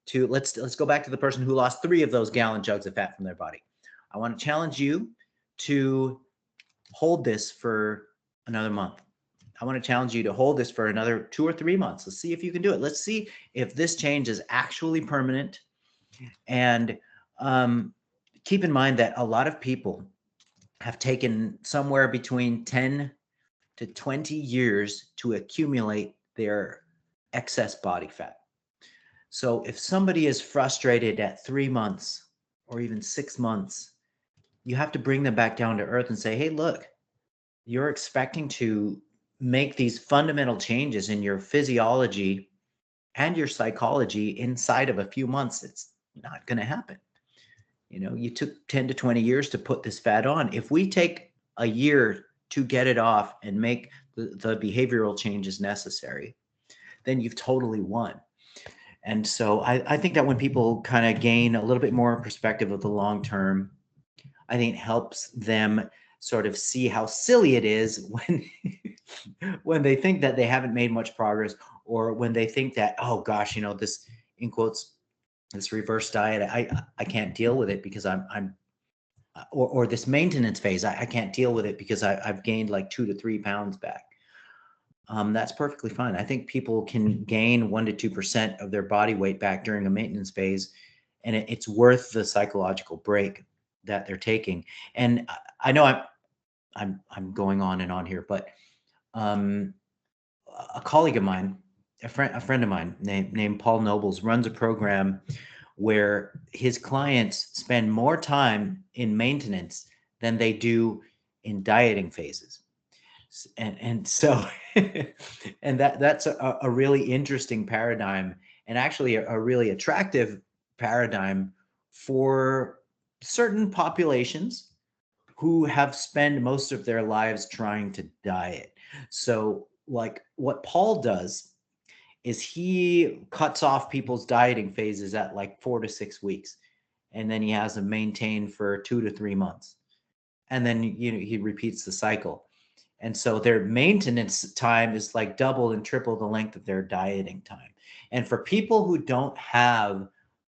to, let's go back to the person who lost 3 of those gallon jugs of fat from their body. I want to challenge you to hold this for another month. I want to challenge you to hold this for another 2 or 3 months. Let's see if you can do it. Let's see if this change is actually permanent. And keep in mind that a lot of people have taken somewhere between 10 to 20 years to accumulate their excess body fat. So if somebody is frustrated at 3 months or even 6 months, you have to bring them back down to earth and say, hey, look, you're expecting to make these fundamental changes in your physiology and your psychology inside of a few months. It's not going to happen. You know, you took 10 to 20 years to put this fat on. If we take a year to get it off and make the behavioral changes necessary, then you've totally won. And so I think that when people kind of gain a little bit more perspective of the long term, I think it helps them sort of see how silly it is when when they think that they haven't made much progress, or when they think that, oh gosh, you know, this, in quotes, this reverse diet, I can't deal with it because I'm or this maintenance phase, I can't deal with it because I've gained like 2 to 3 pounds back. That's perfectly fine. I think people can gain 1 to 2% of their body weight back during a maintenance phase, and it's worth the psychological break that they're taking. And I know I'm going on and on here, but um, a colleague of mine, a friend of mine named Paul Nobles, runs a program where his clients spend more time in maintenance than they do in dieting phases. And so and that's a really interesting paradigm, and actually a really attractive paradigm for certain populations who have spent most of their lives trying to diet. So like what Paul does is he cuts off people's dieting phases at like 4 to 6 weeks, and then he has them maintain for 2 to 3 months, and then he repeats the cycle. And so their maintenance time is like double and triple the length of their dieting time. And for people who don't have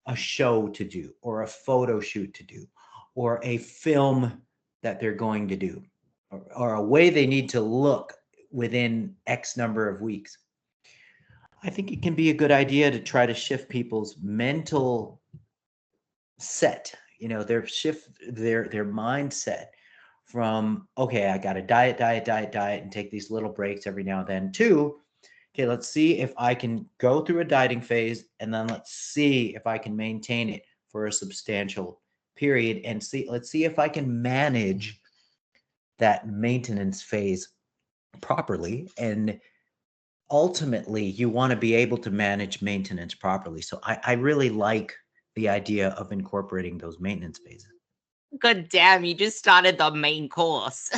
a show to do, or a photo shoot to do, or a film that they're going to do, or a way they need to look within X number of weeks, I think it can be a good idea to try to shift people's mental set, their mindset from, okay, I got to diet, and take these little breaks every now and then, to, okay, let's see if I can go through a dieting phase, and then let's see if I can maintain it for a substantial period, and let's see if I can manage that maintenance phase properly. And ultimately, you want to be able to manage maintenance properly. So I really like the idea of incorporating those maintenance phases. God damn, you just started the main course.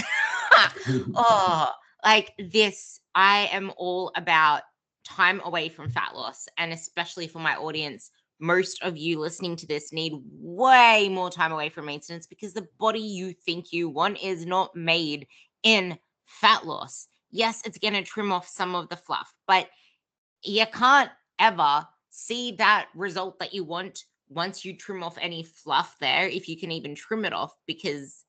Oh, like this, I am all about time away from fat loss, and especially for my audience, most of you listening to this need way more time away from maintenance because the body you think you want is not made in fat loss. Yes, it's going to trim off some of the fluff, but you can't ever see that result that you want once you trim off any fluff there, if you can even trim it off, because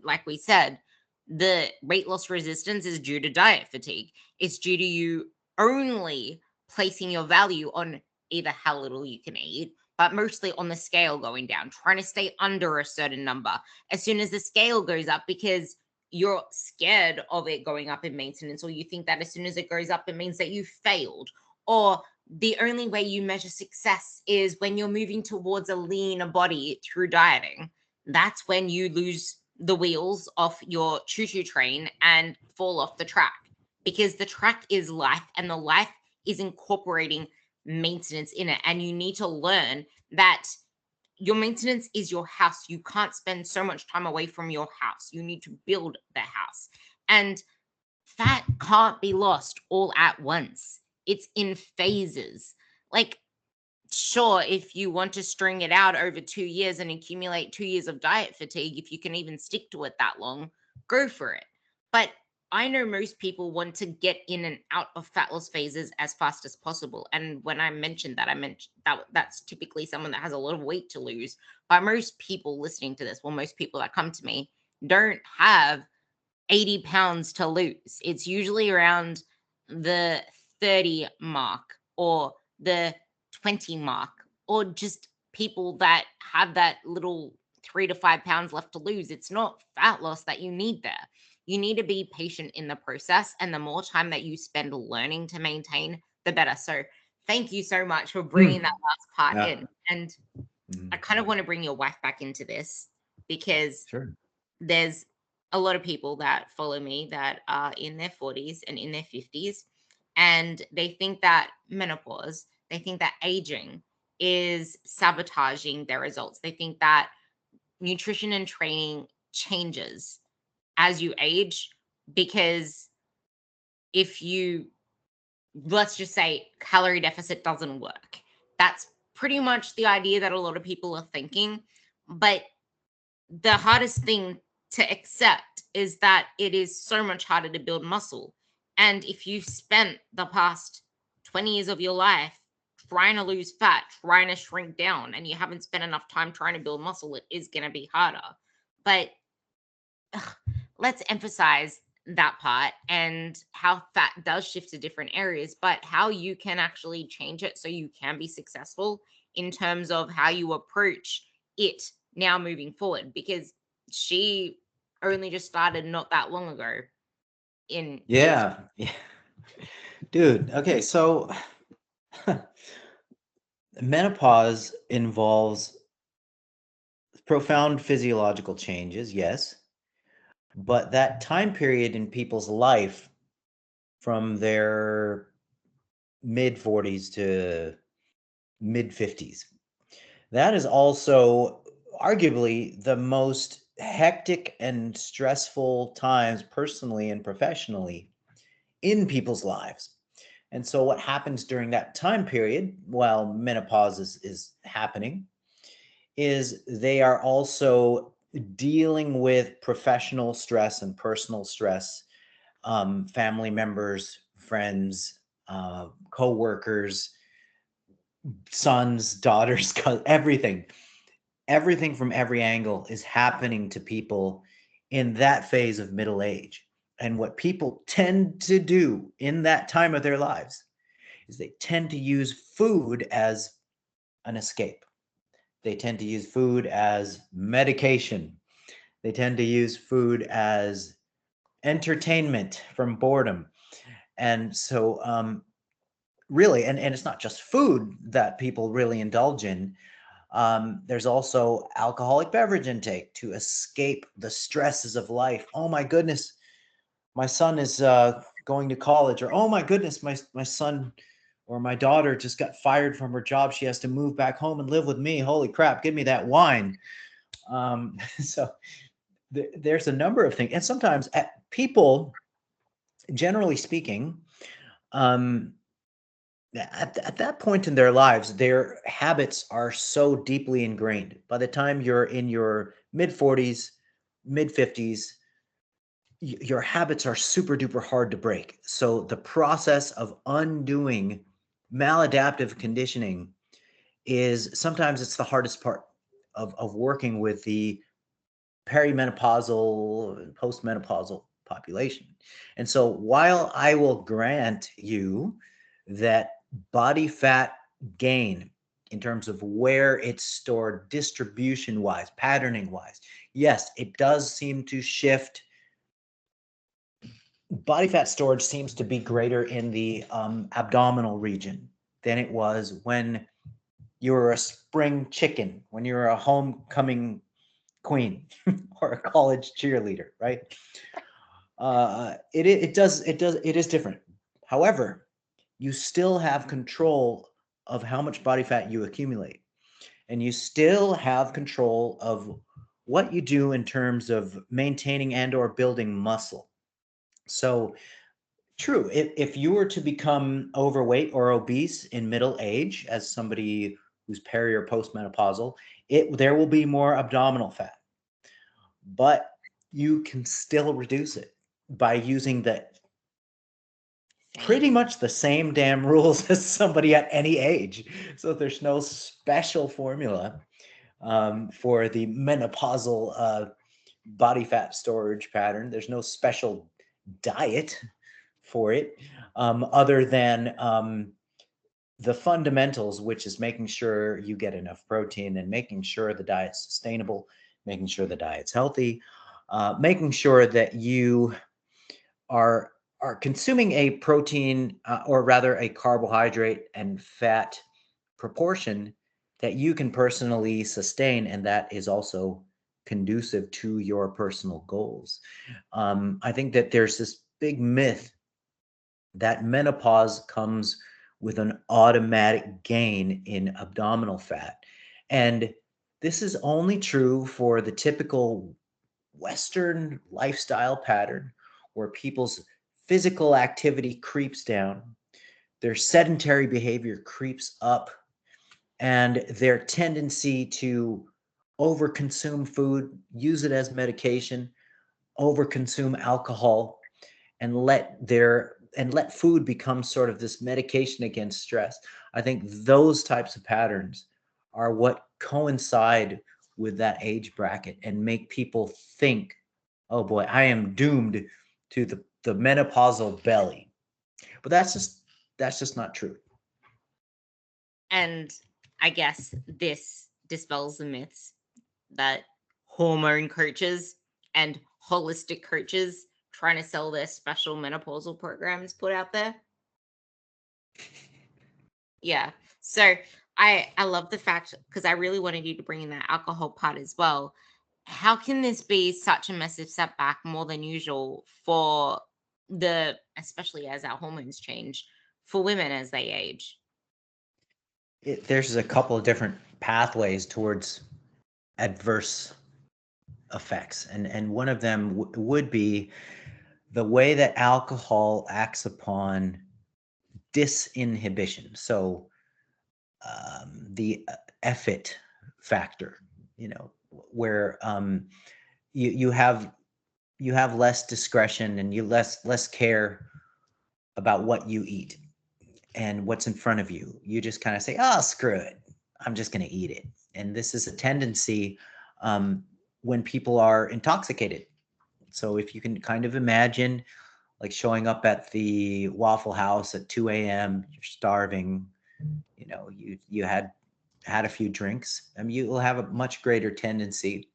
like we said, the weight loss resistance is due to diet fatigue. It's due to you only placing your value on either how little you can eat, but mostly on the scale going down, trying to stay under a certain number. As soon as the scale goes up, because you're scared of it going up in maintenance, or you think that as soon as it goes up, it means that you failed, or the only way you measure success is when you're moving towards a leaner body through dieting. That's when you lose the wheels off your choo-choo train and fall off the track, because the track is life, and the life is incorporating maintenance in it. And you need to learn that your maintenance is your house. You can't spend so much time away from your house. You need to build the house. And fat can't be lost all at once. It's in phases. Like, sure, if you want to string it out over 2 years and accumulate 2 years of diet fatigue, if you can even stick to it that long, go for it. But I know most people want to get in and out of fat loss phases as fast as possible. And when I mentioned that, I meant that's typically someone that has a lot of weight to lose. But most people listening to this, well, most people that come to me don't have 80 pounds to lose. It's usually around the 30 mark or the 20 mark, or just people that have that little 3 to 5 pounds left to lose. It's not fat loss that you need there. You need to be patient in the process, and the more time that you spend learning to maintain, the better. So thank you so much for bringing that last part Yeah. in. And I kind of want to bring your wife back into this, because Sure. there's a lot of people that follow me that are in their 40s and in their 50s, and they think that menopause, they think that aging is sabotaging their results. They think that nutrition and training changes as you age, because if you, let's just say, calorie deficit doesn't work, that's pretty much the idea that a lot of people are thinking. But the hardest thing to accept is that it is so much harder to build muscle. And if you've spent the past 20 years of your life trying to lose fat, trying to shrink down, and you haven't spent enough time trying to build muscle, it is going to be harder. But let's emphasize that part, and how fat does shift to different areas, but how you can actually change it so you can be successful in terms of how you approach it now moving forward, because she only just started not that long ago in age. Yeah. Yeah. Dude, okay, so menopause involves profound physiological changes, yes, but that time period in people's life from their mid 40s to mid 50s, that is also arguably the most hectic and stressful times personally and professionally in people's lives. And so what happens during that time period while menopause is happening is they are also dealing with professional stress and personal stress, family members, friends, co-workers, sons, daughters, everything from every angle is happening to people in that phase of middle age. And what people tend to do in that time of their lives is they tend to use food as an escape. They tend to use food as medication. They tend to use food as entertainment from boredom. And so, really, and it's not just food that people really indulge in. There's also alcoholic beverage intake to escape the stresses of life. Oh my goodness, my son is going to college, or oh my goodness, my son or my daughter just got fired from her job. She has to move back home and live with me. Holy crap, give me that wine. So there's a number of things. And sometimes people, generally speaking, um, At that point in their lives, their habits are so deeply ingrained. By the time you're in your mid 40s, mid 50s, your habits are super duper hard to break. So the process of undoing maladaptive conditioning is sometimes it's the hardest part of working with the perimenopausal, postmenopausal population. And so while I will grant you that body fat gain in terms of where it's stored distribution wise, patterning wise, yes, it does seem to shift. Body fat storage seems to be greater in the abdominal region than it was when you were a spring chicken, when you were a homecoming queen or a college cheerleader, right? It is different. However, you still have control of how much body fat you accumulate, and you still have control of what you do in terms of maintaining and or building muscle. So true, if you were to become overweight or obese in middle age as somebody who's peri or postmenopausal, there will be more abdominal fat, but you can still reduce it by using the pretty much the same damn rules as somebody at any age. So there's no special formula for the menopausal body fat storage pattern. There's no special diet for it other than the fundamentals, which is making sure you get enough protein and making sure the diet's sustainable, making sure the diet's healthy, making sure that you are are consuming a protein or rather a carbohydrate and fat proportion that you can personally sustain and that is also conducive to your personal goals. I think that there's this big myth that menopause comes with an automatic gain in abdominal fat. And this is only true for the typical Western lifestyle pattern where people's physical activity creeps down, their sedentary behavior creeps up, and their tendency to overconsume food, use it as medication, overconsume alcohol, and let food become sort of this medication against stress. I think those types of patterns are what coincide with that age bracket and make people think, oh boy, I am doomed to the menopausal belly. But that's just not true. And I guess this dispels the myths that hormone coaches and holistic coaches trying to sell their special menopausal programs put out there. Yeah. So I love the fact, because I really wanted you to bring in that alcohol part as well. How can this be such a massive setback more than usual for especially as our hormones change, for women as they age? There's a couple of different pathways towards adverse effects, and one of them would be the way that alcohol acts upon disinhibition. So the effort factor, where you have less discretion and you less care about what you eat and what's in front of you. You just kind of say, "Oh, screw it, I'm just going to eat it." And this is a tendency when people are intoxicated. So if you can kind of imagine like showing up at the Waffle House at 2 a.m., you're starving, you had a few drinks, I mean, you will have a much greater tendency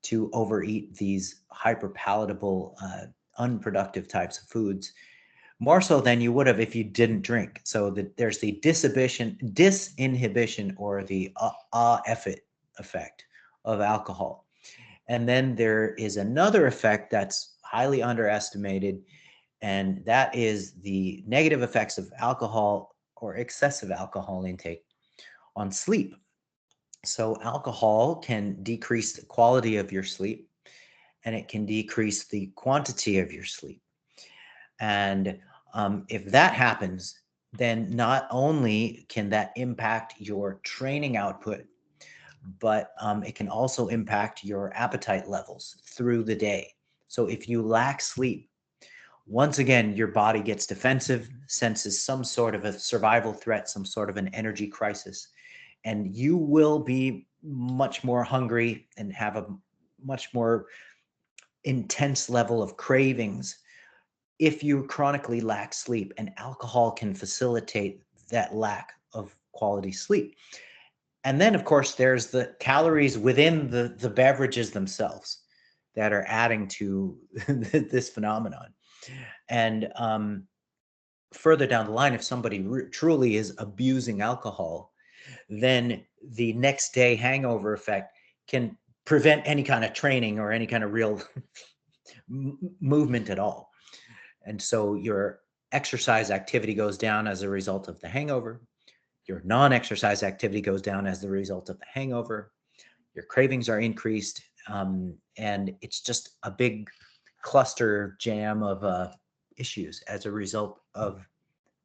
to overeat these hyper palatable, unproductive types of foods, more so than you would have if you didn't drink. So that there's the disinhibition, or the effort effect of alcohol. And then there is another effect that's highly underestimated, and that is the negative effects of alcohol or excessive alcohol intake on sleep. So, alcohol can decrease the quality of your sleep and it can decrease the quantity of your sleep. And if that happens, then not only can that impact your training output, but it can also impact your appetite levels through the day. So if you lack sleep, once again, your body gets defensive, senses some sort of a survival threat, some sort of an energy crisis, and you will be much more hungry and have a much more intense level of cravings if you chronically lack sleep. And alcohol can facilitate that lack of quality sleep. And then, of course, there's the calories within the beverages themselves that are adding to this phenomenon. And further down the line, if somebody truly is abusing alcohol, then the next day hangover effect can prevent any kind of training or any kind of real movement at all. And so your exercise activity goes down as a result of the hangover. Your non-exercise activity goes down as the result of the hangover. Your cravings are increased. And it's just a big cluster jam of issues as a result of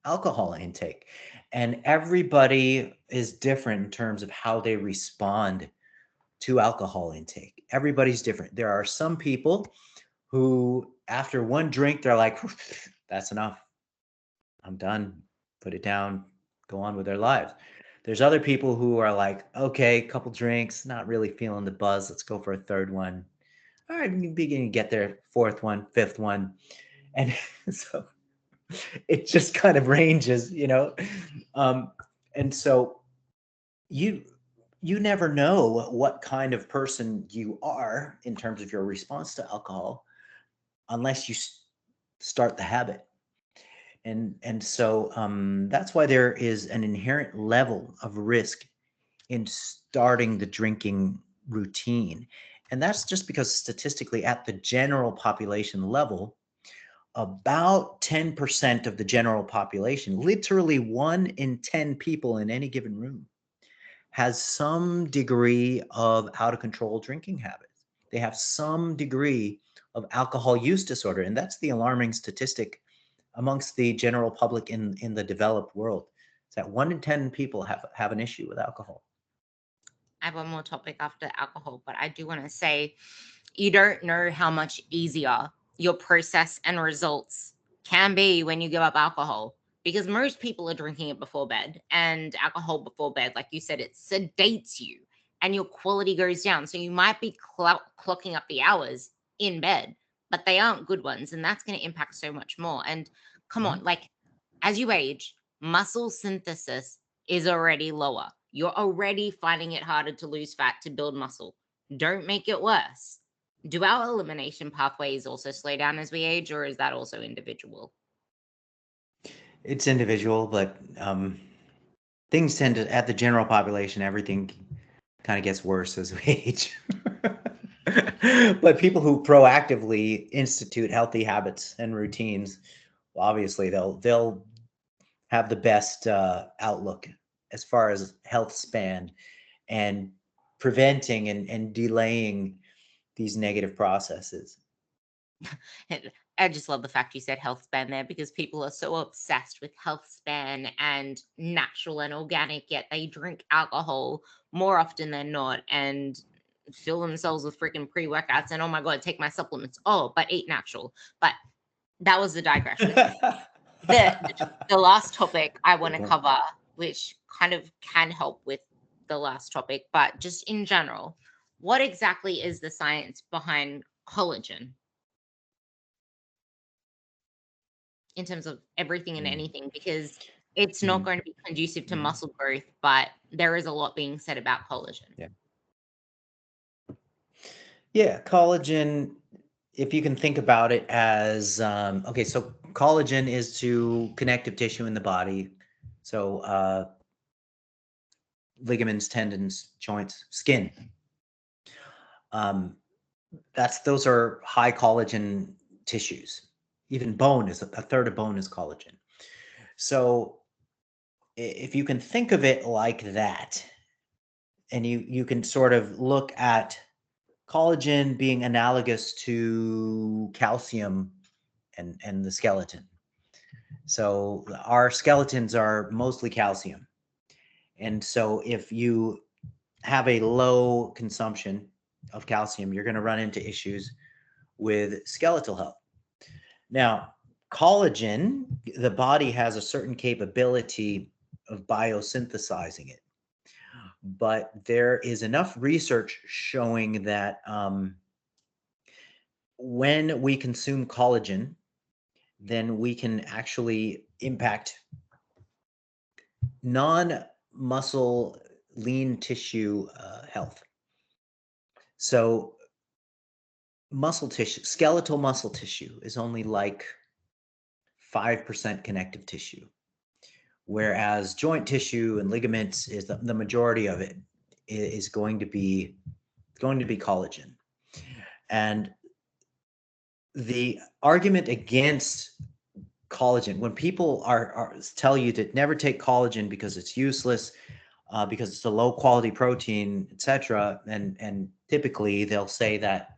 alcohol intake. And everybody is different in terms of how they respond to alcohol intake. Everybody's different. There are some people who, after one drink, they're like, that's enough. I'm done. Put it down, go on with their lives. There's other people who are like, okay, couple drinks, not really feeling the buzz. Let's go for a third one. All right, beginning to get there, fourth one, fifth one. And so it just kind of ranges, you know. Um, and so you you never know what kind of person you are in terms of your response to alcohol unless you start the habit. And so that's why there is an inherent level of risk in starting the drinking routine. And that's just because statistically, at the general population level, about 10% of the general population, literally 1 in 10 people in any given room, has some degree of out of control drinking habits. They have some degree of alcohol use disorder. And that's the alarming statistic amongst the general public in the developed world. Is that 1 in 10 people have an issue with alcohol. I have one more topic after alcohol, but I do want to say you don't know how much easier your process and results can be when you give up alcohol, because most people are drinking it before bed, and alcohol before bed, like you said, it sedates you and your quality goes down. So you might be clocking up the hours in bed, but they aren't good ones. And that's going to impact so much more. And come on, like as you age, muscle synthesis is already lower. You're already finding it harder to lose fat to build muscle. Don't make it worse. Do our elimination pathways also slow down as we age, or is that also individual? It's individual, but things tend to, at the general population, everything kind of gets worse as we age. But people who proactively institute healthy habits and routines, well, obviously they'll have the best outlook as far as health span and preventing and delaying these negative processes. I just love the fact you said health span there, because people are so obsessed with health span and natural and organic, yet they drink alcohol more often than not and fill themselves with freaking pre-workouts and, oh my God, take my supplements. Oh, but eat natural. But that was the digression. The last topic I want to cover, which kind of can help with the last topic, but just in general, what exactly is the science behind collagen in terms of everything and anything? Because it's not going to be conducive to muscle growth, but there is a lot being said about collagen. Yeah, collagen, if you can think about it as, okay, so collagen is to connective tissue in the body. So ligaments, tendons, joints, skin. Those are high collagen tissues. Even bone is a third of bone is collagen. So if you can think of it like that, and you can sort of look at collagen being analogous to calcium and the skeleton. So our skeletons are mostly calcium. And so if you have a low consumption of calcium, you're going to run into issues with skeletal health. Now, collagen, the body has a certain capability of biosynthesizing it, but there is enough research showing that when we consume collagen, then we can actually impact non-muscle lean tissue health. So muscle tissue, skeletal muscle tissue is only like 5% connective tissue, whereas joint tissue and ligaments is the majority of it is going to be collagen. And the argument against collagen, when people are tell you to never take collagen because it's useless, because it's a low quality protein, etc., and typically they'll say that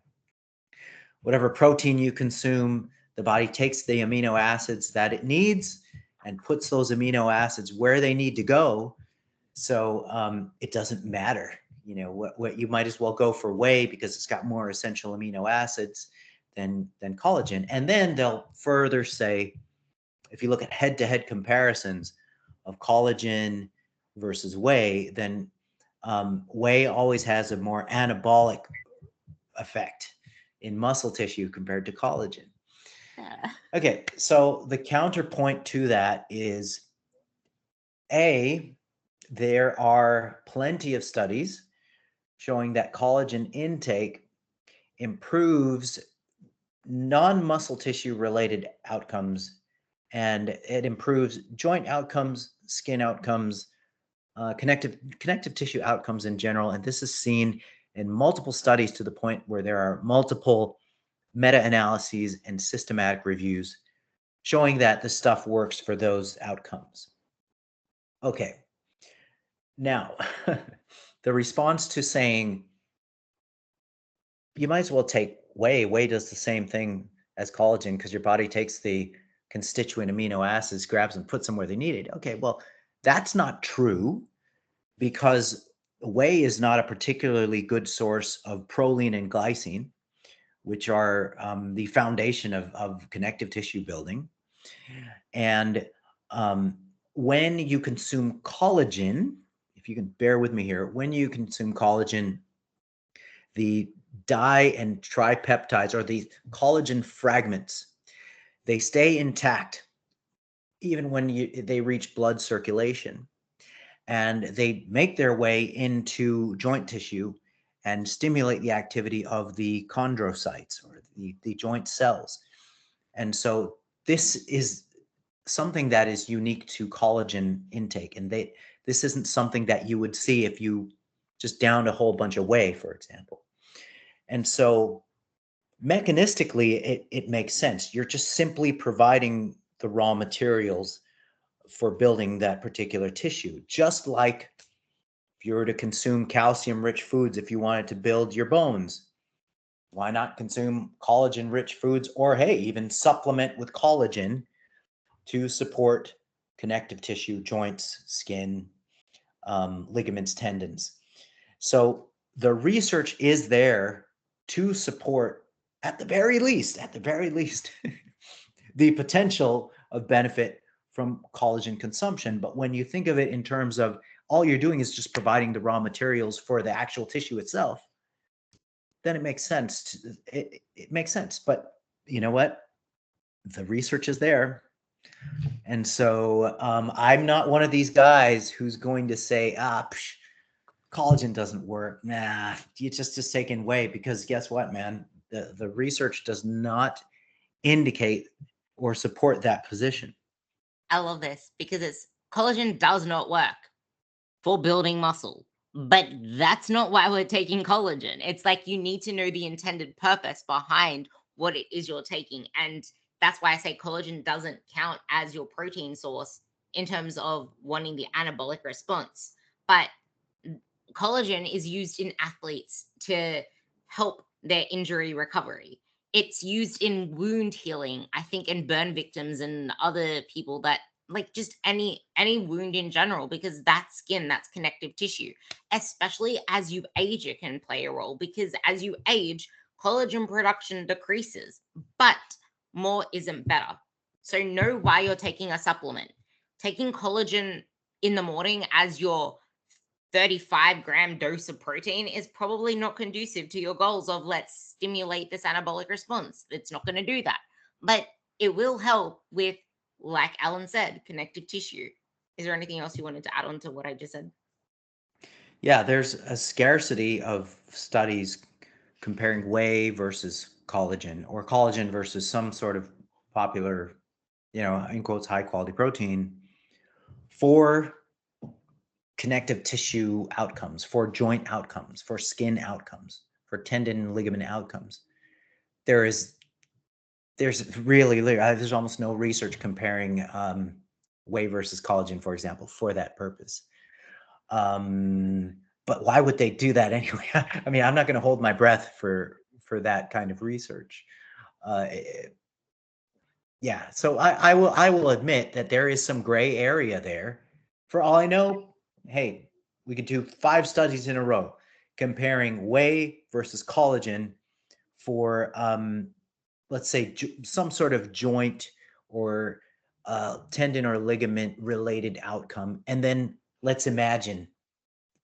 whatever protein you consume, the body takes the amino acids that it needs and puts those amino acids where they need to go. So it doesn't matter. You know, what you might as well go for whey because it's got more essential amino acids than collagen. And then they'll further say, if you look at head-to-head comparisons of collagen versus whey, then whey always has a more anabolic effect in muscle tissue compared to collagen. Yeah. Okay, so the counterpoint to that is there are plenty of studies showing that collagen intake improves non-muscle tissue related outcomes, and it improves joint outcomes, skin outcomes, connective tissue outcomes in general. And this is seen in multiple studies to the point where there are multiple meta-analyses and systematic reviews showing that the stuff works for those outcomes. Okay. Now, the response to saying you might as well take whey. Whey does the same thing as collagen because your body takes the constituent amino acids, grabs them, puts them where they need it. Okay, well, that's not true because whey is not a particularly good source of proline and glycine, which are the foundation of connective tissue building. And when you consume collagen, if you can bear with me here, when you consume collagen, the di and tripeptides, or the collagen fragments, they stay intact even when they reach blood circulation, and they make their way into joint tissue and stimulate the activity of the chondrocytes, or the joint cells. And so this is something that is unique to collagen intake, and this isn't something that you would see if you just downed a whole bunch of whey, for example. And so mechanistically, it makes sense. You're just simply providing the raw materials for building that particular tissue. Just like if you were to consume calcium-rich foods, if you wanted to build your bones, why not consume collagen-rich foods, or hey, even supplement with collagen to support connective tissue, joints, skin, ligaments, tendons. So the research is there to support, at the very least, the potential of benefit from collagen consumption. But when you think of it in terms of all you're doing is just providing the raw materials for the actual tissue itself, then it makes sense. It makes sense. But you know what? The research is there. And so I'm not one of these guys who's going to say, collagen doesn't work. Nah, you just taking whey, because guess what, man? The research does not indicate or support that position. I love this because collagen does not work for building muscle. But that's not why we're taking collagen. It's like you need to know the intended purpose behind what it is you're taking. And that's why I say collagen doesn't count as your protein source in terms of wanting the anabolic response. But collagen is used in athletes to help their injury recovery. It's used in wound healing, I think, in burn victims and other people that like just any wound in general, because that's skin, that's connective tissue. Especially as you age, it can play a role, because as you age, collagen production decreases, but more isn't better. So know why you're taking a supplement. Taking collagen in the morning as your 35-gram dose of protein is probably not conducive to your goals of let's stimulate this anabolic response. It's not going to do that. But it will help with, like Alan said, connective tissue. Is there anything else you wanted to add on to what I just said? Yeah, there's a scarcity of studies comparing whey versus collagen, or collagen versus some sort of popular, in quotes, high quality protein for connective tissue outcomes, for joint outcomes, for skin outcomes, for tendon and ligament outcomes. There's almost no research comparing whey versus collagen, for example, for that purpose. But why would they do that anyway? I mean, I'm not going to hold my breath for that kind of research. Yeah, so I will admit that there is some gray area there. For all I know, hey, we could do 5 studies in a row comparing whey versus collagen for let's say some sort of joint or tendon or ligament related outcome, and then let's imagine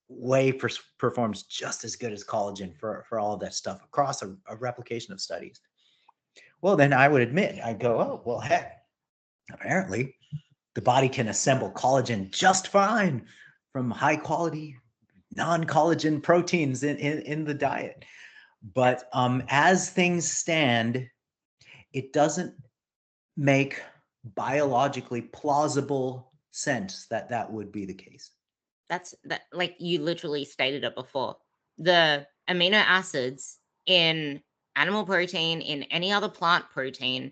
whey performs just as good as collagen for all of that stuff across a replication of studies. Well, then I would admit, I'd go, oh, well, heck, apparently the body can assemble collagen just fine from high quality non-collagen proteins in the diet. But as things stand, it doesn't make biologically plausible sense that that would be the case. That's that, like you literally stated it before. The amino acids in animal protein, in any other plant protein,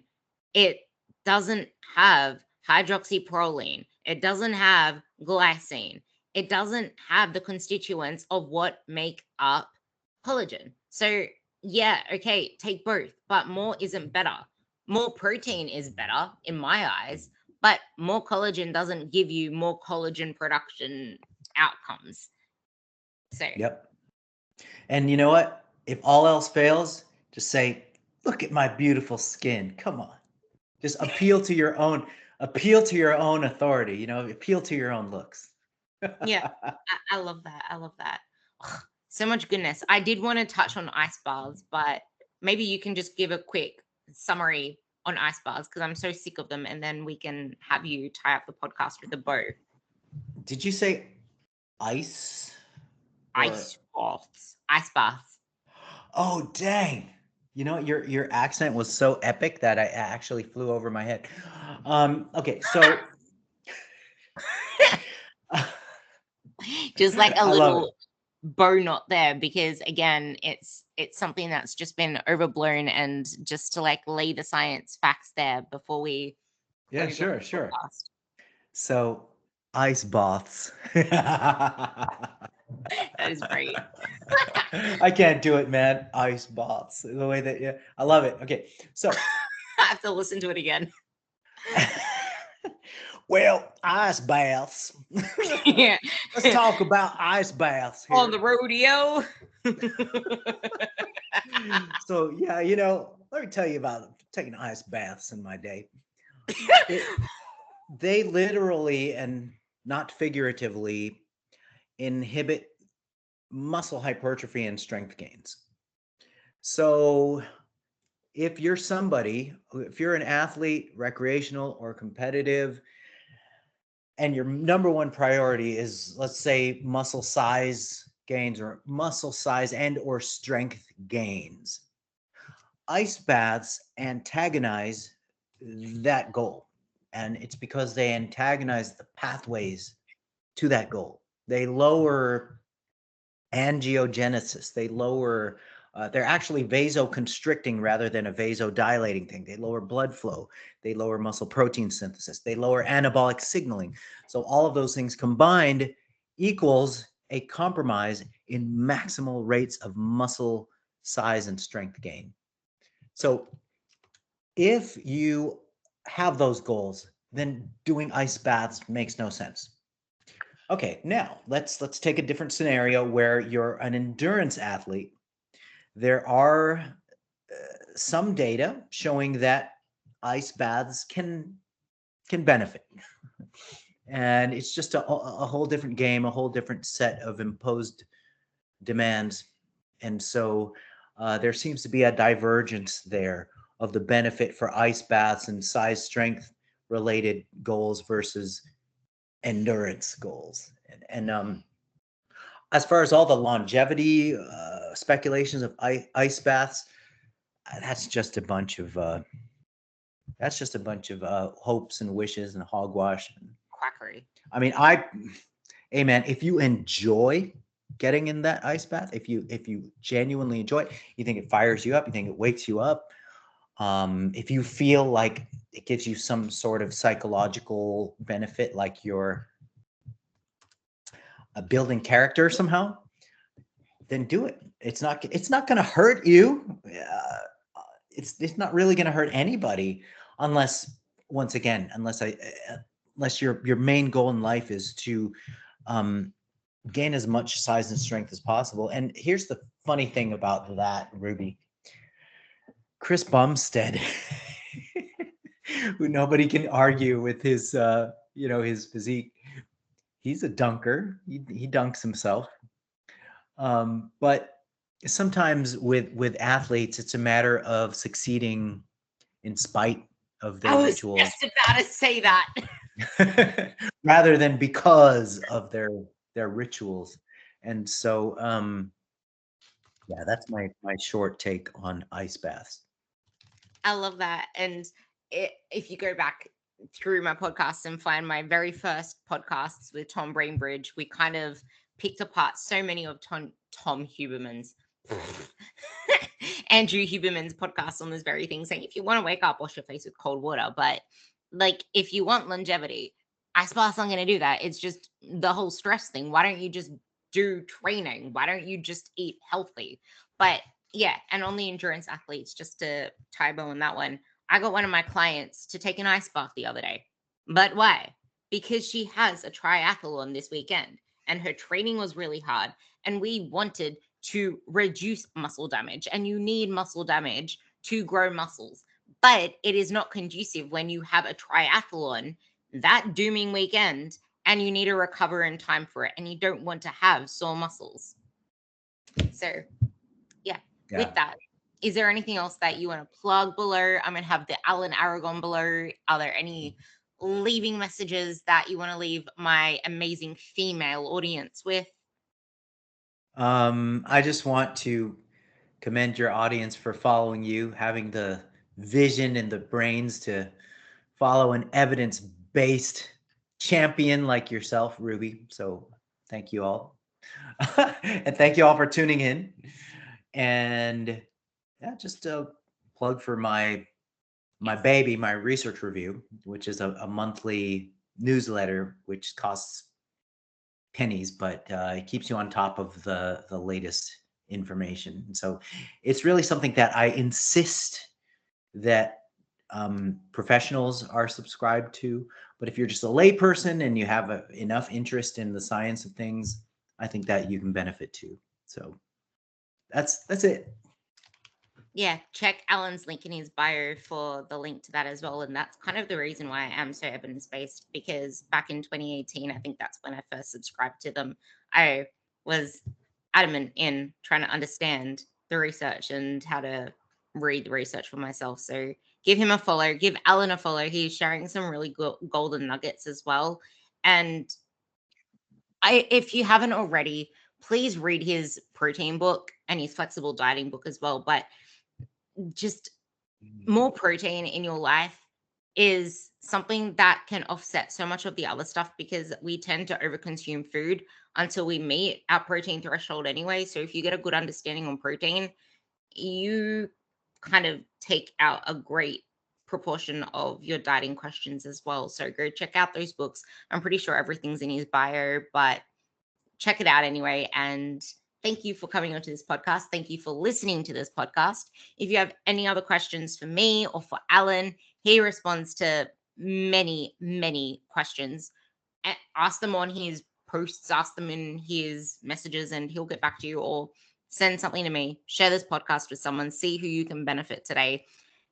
it doesn't have hydroxyproline. It doesn't have glycine. It doesn't have the constituents of what make up collagen. So, yeah, okay, take both, but more isn't better. More protein is better in my eyes, but more collagen doesn't give you more collagen production outcomes. So, Yep. And you know what? If all else fails, just say, look at my beautiful skin. Come on. Just appeal to your own authority, appeal to your own looks. yeah, I love that. I love that. Ugh, so much goodness. I did want to touch on ice baths, but maybe you can just give a quick summary on ice baths, because I'm so sick of them, and then we can have you tie up the podcast with a bow. Did you say ice? Or... Ice baths. Ice baths. Oh, dang. Your accent was so epic that I actually flew over my head. Okay, so Just like a I love it. little bow knot there, because again, it's something that's just been overblown, and just to like lay the science facts there before we Yeah, close off sure. the podcast. So, ice baths. That is great. I can't do it, man. Ice baths. The way that, yeah, I love it. Okay, so I have to listen to it again. well, ice baths. Yeah. Let's talk about ice baths here. On the rodeo. So, yeah, let me tell you about taking ice baths in my day. They literally and not figuratively inhibit muscle hypertrophy and strength gains. So if you're an athlete, recreational or competitive, and your number one priority is, let's say, muscle size gains or muscle size and or strength gains, ice baths antagonize that goal. And it's because they antagonize the pathways to that goal. They lower angiogenesis. They're actually vasoconstricting rather than a vasodilating thing. They lower blood flow. They lower muscle protein synthesis. They lower anabolic signaling. So all of those things combined equals a compromise in maximal rates of muscle size and strength gain. So if you have those goals, then doing ice baths makes no sense. Okay, now let's take a different scenario where you're an endurance athlete. There are some data showing that ice baths can benefit. And it's just a whole different game, a whole different set of imposed demands. And so there seems to be a divergence there of the benefit for ice baths and size strength related goals versus endurance goals. And as far as all the longevity speculations of ice baths, that's just a bunch of hopes and wishes and hogwash. Quackery. I mean, hey man, if you enjoy getting in that ice bath, if you genuinely enjoy it, you think it fires you up, you think it wakes you up, if you feel like it gives you some sort of psychological benefit, like you're building character somehow, then do it. It's not going to hurt you. It's not really going to hurt anybody, unless, once again, unless your main goal in life is to gain as much size and strength as possible. And here's the funny thing about that, Ruby. Chris Bumstead, who nobody can argue with his his physique. He's a dunker. He dunks himself. But sometimes with athletes, it's a matter of succeeding in spite of their rituals. I was just about to say that. Rather than because of their rituals. And so yeah, that's my short take on ice baths. I love that. And if you go back through my podcasts and find my very first podcasts with Tom Brainbridge, we kind of picked apart so many of Tom Huberman's Andrew Huberman's podcast on this very thing, saying if you want to wake up, wash your face with cold water. But like, if you want longevity, ice baths aren't going to do that. It's just the whole stress thing. Why don't you just do training? Why don't you just eat healthy? But yeah, and on the endurance athletes, just to tie bow on that one, I got one of my clients to take an ice bath the other day. But why? Because she has a triathlon this weekend and her training was really hard. And we wanted to reduce muscle damage, and you need muscle damage to grow muscles. But it is not conducive when you have a triathlon that dooming weekend and you need to recover in time for it, and you don't want to have sore muscles. So yeah. With that, is there anything else that you want to plug below? I'm going to have the Alan Aragon below. Are there any leaving messages that you want to leave my amazing female audience with? I just want to commend your audience for following you, having the vision and the brains to follow an evidence-based champion like yourself, Ruby. So thank you all. And thank you all for tuning in. And yeah, just a plug for my baby, my research review, which is a monthly newsletter, which costs pennies, but it keeps you on top of the latest information. And so it's really something that I insist that professionals are subscribed to. But if you're just a layperson and you have enough interest in the science of things, I think that you can benefit too. So that's it. Yeah, check Alan's link in his bio for the link to that as well. And that's kind of the reason why I am so evidence-based, because back in 2018, I think that's when I first subscribed to them. I was adamant in trying to understand the research and how to read the research for myself. So give him a follow, give Alan a follow. He's sharing some really golden nuggets as well. And if you haven't already, please read his protein book and his flexible dieting book as well. But just more protein in your life is something that can offset so much of the other stuff, because we tend to overconsume food until we meet our protein threshold anyway. So if you get a good understanding on protein, you kind of take out a great proportion of your dieting questions as well. So go check out those books. I'm pretty sure everything's in his bio, but check it out anyway. And Thank you for coming onto this podcast. Thank you for listening to this podcast. If you have any other questions for me or for Alan, he responds to many, many questions. Ask them on his posts, ask them in his messages, and he'll get back to you, or send something to me. Share this podcast with someone, see who you can benefit today.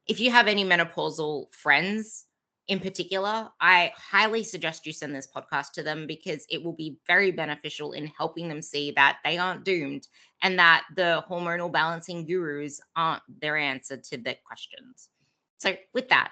If you have any menopausal friends in particular, I highly suggest you send this podcast to them, because it will be very beneficial in helping them see that they aren't doomed, and that the hormonal balancing gurus aren't their answer to their questions. So, with that,